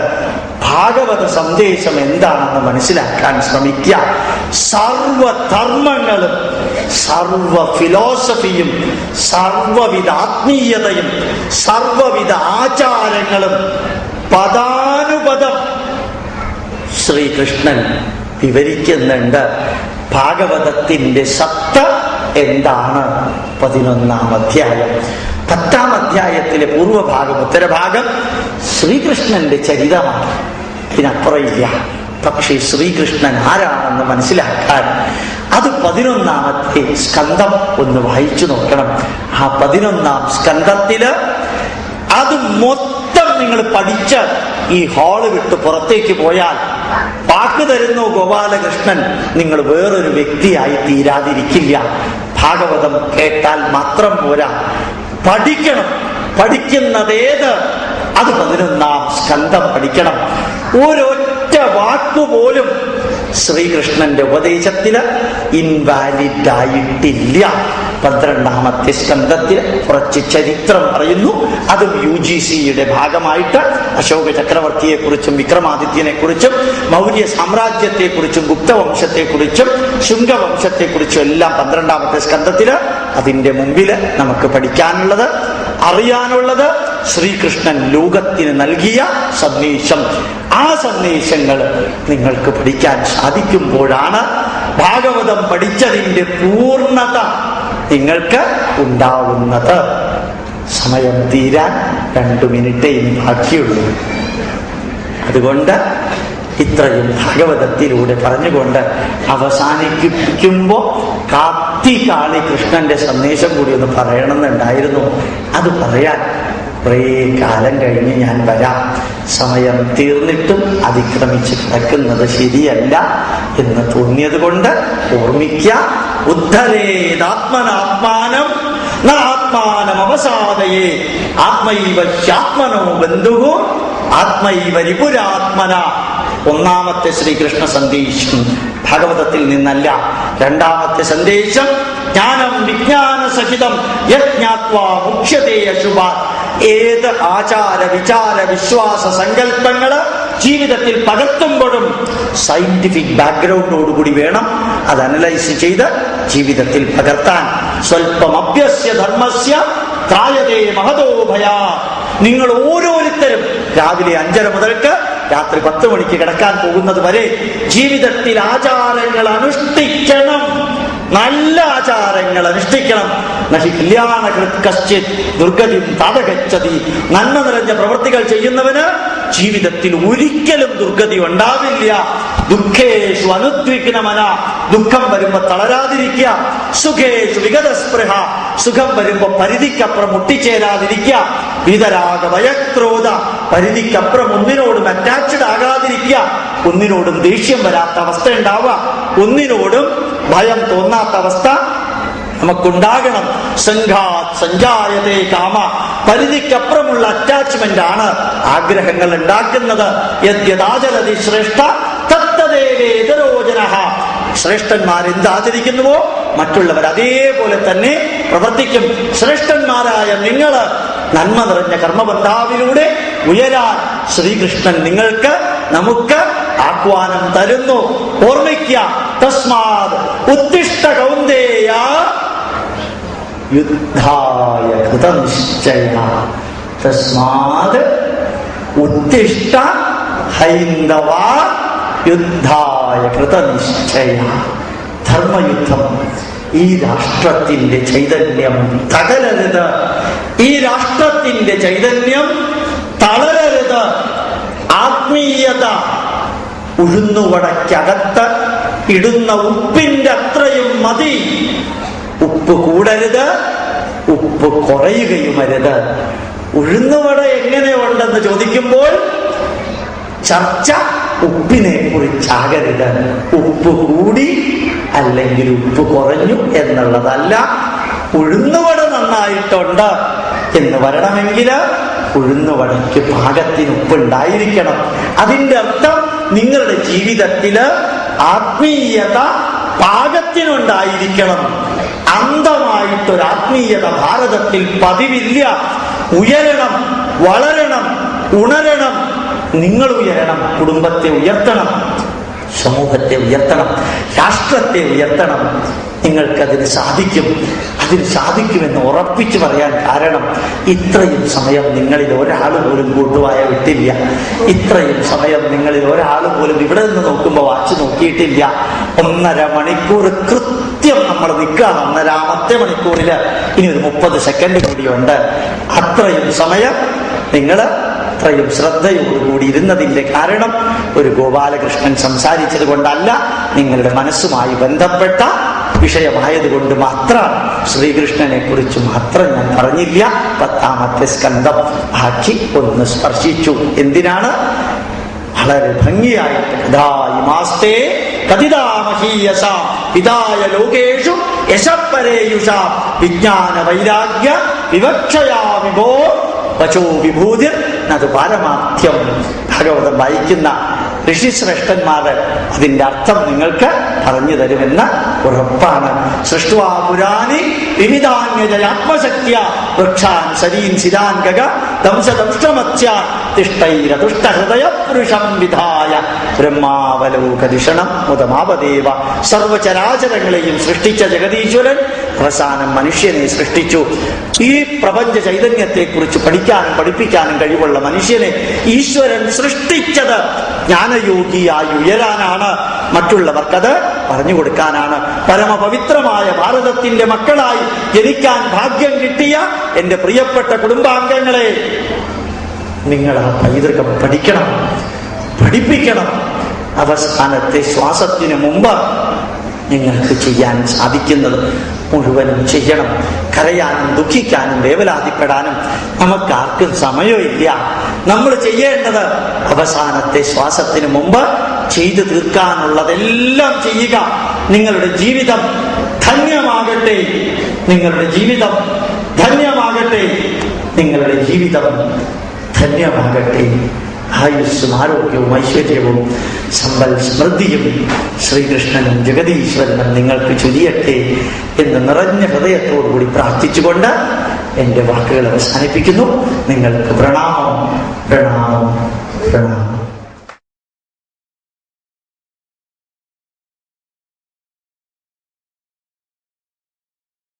ഭാഗവത സന്ദേശം എന്താണെന്ന് മനസ്സിലാക്കാൻ ശ്രമിക്കുക. സർവധർമ്മങ്ങളും സർവ ഫിലോസഫിയും സർവവിധ ആത്മീയതയും സർവവിധ ആചാരങ്ങളും പദാനുപദം ശ്രീകൃഷ്ണൻ വിവരിക്കുന്നുണ്ട്. ഭാഗവതത്തിന്റെ സത്ത എന്താണ്? 11ാം അധ്യായം. 10ാം അധ്യായത്തിലെ പൂർവഭാഗം, ഉത്തരഭാഗം ശ്രീകൃഷ്ണന്റെ ചരിതമാണ്. ഇതിനപ്പുറമില്ല. പക്ഷേ ശ്രീകൃഷ്ണൻ ആരാണെന്ന് മനസ്സിലാക്കാൻ അത് 11ാമത്തെ സ്കന്ധം ഒന്ന് വായിച്ചു നോക്കണം. ആ 11ാം സ്കന്ധത്തില് അത് മൊത്തം നിങ്ങൾ പഠിച്ച് ഈ ഹാള് വിട്ട് പുറത്തേക്ക് പോയാൽ വാക്ക് തരുന്നു ഗോപാലകൃഷ്ണൻ, നിങ്ങൾ വേറൊരു വ്യക്തിയായി തീരാതിരിക്കില്ല. ഭാഗവതം കേട്ടാൽ മാത്രം പോരാ, പഠിക്കണം. പഠിക്കുന്നതേത്? അത് 11ാം സ്കന്ധം പഠിക്കണം. ഒരൊറ്റ വാക്കുപോലും ശ്രീകൃഷ്ണന്റെ ഉപദേശത്തില് ഇൻവാലിഡ് ആയിട്ടില്ല. 12ാമത്തെ സ്കന്ധത്തില് കുറച്ച് ചരിത്രം പറയുന്നു. അതും UGCയുടെ ഭാഗമായിട്ട് അശോക ചക്രവർത്തിയെ കുറിച്ചും വിക്രമാദിത്യനെ കുറിച്ചും മൗര്യ സാമ്രാജ്യത്തെ കുറിച്ചും ഗുപ്തവംശത്തെ കുറിച്ചും ശുംഗവംശത്തെ കുറിച്ചും എല്ലാം 12ാമത്തെ സ്കന്ധത്തില്. അതിന്റെ മുമ്പില് നമുക്ക് പഠിക്കാനുള്ളത്, അറിയാനുള്ളത് ശ്രീകൃഷ്ണൻ ലോകത്തിന് നൽകിയ സന്ദേശം. ആ സന്ദേശങ്ങൾ നിങ്ങൾക്ക് പഠിക്കാൻ സാധിക്കുമ്പോഴാണ് ഭാഗവതം പഠിച്ചതിന്റെ പൂർണ്ണത നിങ്ങൾക്ക് ഉണ്ടാവുന്നത്. സമയം തീരാൻ 2 മിനിറ്റേ ഇനി ബാക്കിയുള്ളൂ. അതുകൊണ്ട് ഇത്രയും ഭാഗവതത്തിലൂടെ പറഞ്ഞുകൊണ്ട് അവസാനിപ്പിക്കുമ്പോ കാളി കൃഷ്ണന്റെ സന്ദേശം കൂടി ഒന്ന് പറയണമെന്നുണ്ടായിരുന്നു. അത് പറയാൻ കുറേ കാലം കഴിഞ്ഞ് ഞാൻ വരാം. സമയം തീർന്നിട്ടും അതിക്രമിച്ച് കിടക്കുന്നത് ശരിയല്ല എന്ന് തോന്നിയത് കൊണ്ട് ഓർമ്മിക്കുക. ഉദ്ധരേതാത്മനാത്മാനം ആത്മാനം അവസാദയേ ആത്മൈവ ഹ്യാത്മനോ ബന്ധുഹോ ആത്മൈവ രിപുരാത്മന. 1ാമത്തെ ശ്രീകൃഷ്ണ സന്ദേശം ഭാഗവതത്തിൽ നിന്നല്ല. 2ാമത്തെ സന്ദേശം ജ്ഞാനം വിജ്ഞാന സഹിതം യജ്ഞാത്വാ മുക്ഷ്യതേ അശുഭാത്. ഏത് ആചാര വിചാര വിശ്വാസ സങ്കല്പങ്ങള് ജീവിതത്തിൽ പകർത്തുമ്പോഴും സയന്റിഫിക് ബാക്ക്ഗ്രൗണ്ടോടുകൂടി വേണം അത് അനലൈസ് ചെയ്ത് ജീവിതത്തിൽ പകർത്താൻ. സ്വൽപ്പം അഭ്യസ്യ ധർമ്മസ്യ ത്രായതേ മഹതോ ഭയാ. നിങ്ങൾ ഓരോരുത്തരും രാവിലെ 5:30 മുതൽക്ക് രാത്രി 10 മണിക്ക് കിടക്കാൻ പോകുന്നത് വരെ ജീവിതത്തിൽ ആചാരങ്ങൾ അനുഷ്ഠിക്കണം. നല്ല ആചാരങ്ങൾ അനുഷ്ഠിക്കണം. കല്യാണ കശ്ചിത് ദുർഗതിം താടകച്ചതി. നന്മ നിറഞ്ഞ പ്രവൃത്തികൾ ചെയ്യുന്നവന് ജീവിതത്തിൽ ഒരിക്കലും ദുർഗതി ഉണ്ടാവില്ല. ദുഃഖേഷു അനുദ്വിഗ്നമന, ദുഃഖം വരുമ്പോ തളരാതിരിക്കുക. സുഖേഷു വിഗതസ്പൃഹ, സുഖം വരുമ്പോ പരിധിക്കപ്പുറം മുട്ടിച്ചേരാതിരിക്കുക. വിതരാഗ ഭയക്രോധ, പരിധിക്കപ്പുറം ഒന്നിനോടും അറ്റാച്ച്ഡ് ആകാതിരിക്കുക. ഒന്നിനോടും ദേഷ്യം വരാത്ത അവസ്ഥ ഉണ്ടാവുക, ഒന്നിനോടും ഭയം തോന്നാത്ത അവസ്ഥ നമുക്കുണ്ടാകണം. സംഘാത് സഞ്ജായതേ കാമ, പരിധിക്കപ്പുറമുള്ള അറ്റാച്ച്മെന്റ് ആണ് ആഗ്രഹങ്ങൾ ഉണ്ടാക്കുന്നത്. യദ്യദാചരതി ശ്രേഷ്ഠ തത്തദേവേതരോജനഃ, ശ്രേഷ്ഠന്മാർ എന്താചരിക്കുന്നുവോ മറ്റുള്ളവർ അതേപോലെ തന്നെ പ്രവർത്തിക്കും. ശ്രേഷ്ഠന്മാരായ നിങ്ങൾ നന്മ നിറഞ്ഞ കർമ്മബന്ധാവിലൂടെ ഉയരാൻ ശ്രീകൃഷ്ണൻ നിങ്ങൾക്ക് നമുക്ക് ആഹ്വാനം തരുന്നു. ഓർമ്മിക്കുക, തസ്മാത് ഉത്തിഷ്ഠ കൗന്ദേയ യുദ്ധായ കൃതനിശ്ചയ. തസ്മാത് ഉത്തിഷ്ഠ ഹൈന്ദവ യുദ്ധായ കൃതനിശ്ചയ. ധർമ്മയുദ്ധം, ഈ രാഷ്ട്രത്തിന്റെ ചൈതന്യം തകരരുത്, ഈ രാഷ്ട്രത്തിന്റെ ചൈതന്യം തളരരുത്. ആത്മീയത ഉഴുന്നുവടക്കകത്ത് ഇടുന്ന ഉപ്പിന്റെ അത്രയും മതി. ഉപ്പ് കൂടരുത്, ഉപ്പ് കുറയുകയുമരുത്. ഉഴുന്നുവട എങ്ങനെയുണ്ടെന്ന് ചോദിക്കുമ്പോൾ ചർച്ച ഉപ്പിനെ കുറിച്ചാകരുത്. ഉപ്പ് കൂടി അല്ലെങ്കിൽ ഉപ്പ് കുറഞ്ഞു എന്നുള്ളതല്ല. ഉഴുന്നുവട നന്നായിട്ടുണ്ട് എന്ന് വരണമെങ്കിൽ ഉഴുന്നുവടയ്ക്ക് പാകത്തിന് ഉപ്പുണ്ടായിരിക്കണം. അതിന്റെ അർത്ഥം നിങ്ങളുടെ ജീവിതത്തില് ആത്മീയത പാകത്തിനുണ്ടായിരിക്കണം. അന്ധമായിട്ടൊരാത്മീയത ഭാരതത്തിൽ പതിവില്ല. ഉയരണം, വളരണം, ഉണരണം. നിങ്ങൾ ഉയരണം, കുടുംബത്തെ ഉയർത്തണം, സമൂഹത്തെ ഉയർത്തണം, രാഷ്ട്രത്തെ ഉയർത്തണം. നിങ്ങൾക്കതിന് സാധിക്കും. അതിന് സാധിക്കുമെന്ന് ഉറപ്പിച്ചു പറയാൻ കാരണം ഇത്രയും സമയം നിങ്ങളിൽ ഒരാൾ പോലും കൂട്ടുവായ വിട്ടില്ല. ഇത്രയും സമയം നിങ്ങളിൽ ഒരാൾ പോലും ഇവിടെ നിന്ന് നോക്കുമ്പോൾ വാച്ച് നോക്കിയിട്ടില്ല. 1.5 മണിക്കൂർ കൃത്യം നമ്മൾ നിൽക്കുകയാണ്. 1.5 മണിക്കൂറില് ഇനി ഒരു 30 സെക്കൻഡ് കൂടിയുണ്ട്. അത്രയും സമയം നിങ്ങൾ അത്രയും ശ്രദ്ധയോടുകൂടി ഇരുന്നതിന്റെ കാരണം ഒരു ഗോപാലകൃഷ്ണൻ സംസാരിച്ചത് കൊണ്ടല്ല, നിങ്ങളുടെ മനസ്സുമായി ബന്ധപ്പെട്ട വിഷയമായതുകൊണ്ട് മാത്രം. ശ്രീകൃഷ്ണനെ കുറിച്ച് മാത്രം ഞാൻ പറഞ്ഞില്ല. 10ാമത്തെ സ്കന്ധം ആക്കി ഒന്ന് സ്പർശിച്ചു. എന്തിനാണ്? വളരെ ഭംഗിയായിട്ട് കഥായിമാസ്തേ കഥിതാമഹീയസ പിതായ ലോകേഷു യശപ്പരേയുഷ വിജ്ഞാന വൈരാഗ്യ വിവക്ഷയാ വിഭോ വചോ വിഭൂതിർ അത് പാരമാർത്ഥ്യം. ഭാഗവതം വായിക്കുന്ന ഋഷിശ്രേഷ്ഠന്മാർ അതിന്റെ അർത്ഥം നിങ്ങൾക്ക് പറഞ്ഞു തരുമെന്ന് ഉറപ്പാണ്. സൃഷ്ട്വാ പുരാണി വിവിധാന്യജയാത്മശക്തിയ വൃക്ഷാൻ ശരീൻ ശിരാൻ ഗഗ ദംശദംഷ്ടമത്സ്യ തിഷ്ടൈരതുഷ്ടഹൃദയ പുരുഷം വിധായ ബ്രഹ്മാവലോകദിഷണം മുതമാവദേവ. സർവചരാചരങ്ങളെയും സൃഷ്ടിച്ച ജഗതീശ്വരൻ അവസാനം മനുഷ്യനെ സൃഷ്ടിച്ചു. ഈ പ്രപഞ്ച ചൈതന്യത്തെ കുറിച്ച് പഠിക്കാനും പഠിപ്പിക്കാനും കഴിവുള്ള മനുഷ്യനെ ഈശ്വരൻ സൃഷ്ടിച്ചത് ജ്ഞാനയോഗിയായി ഉയരാനാണ്, മറ്റുള്ളവർക്കത് പറഞ്ഞു കൊടുക്കാനാണ്. പരമപവിത്രമായ ഭാരതത്തിന്റെ മക്കളായി ജനിക്കാൻ ഭാഗ്യം കിട്ടിയ എന്റെ പ്രിയപ്പെട്ട കുടുംബാംഗങ്ങളെ, നിങ്ങൾ ആ പൈതൃകം പഠിക്കണം, പഠിപ്പിക്കണം. അവസാനത്തെ ശ്വാസത്തിന് മുമ്പ് നിങ്ങൾക്ക് ചെയ്യാൻ സാധിക്കുന്നത് മുഴുവനും ചെയ്യണം. കരയാനും ദുഃഖിക്കാനും വേവലാതിപ്പെടാനും നമുക്കാർക്കും സമയമില്ല. നമ്മൾ ചെയ്യേണ്ടത് അവസാനത്തെ ശ്വാസത്തിന് മുമ്പ് ചെയ്തു തീർക്കാനുള്ളതെല്ലാം ചെയ്യുക. നിങ്ങളുടെ ജീവിതം ധന്യമാകട്ടെ, നിങ്ങളുടെ ജീവിതം ധന്യമാകട്ടെ, നിങ്ങളുടെ ജീവിതം ധന്യമാകട്ടെ. ആയുസ്സും ആരോഗ്യവും ഐശ്വര്യവും സമ്പൽ സമൃദ്ധിയും ശ്രീകൃഷ്ണനും ജഗതീശ്വരനും നിങ്ങൾക്ക് ചൊരിയട്ടെ എന്ന് നിറഞ്ഞ ഹൃദയത്തോടുകൂടി പ്രാർത്ഥിച്ചുകൊണ്ട് എൻ്റെ വാക്കുകൾ അവസാനിപ്പിക്കുന്നു. നിങ്ങൾക്ക് പ്രണാമം, പ്രണാമം, പ്രണാമം.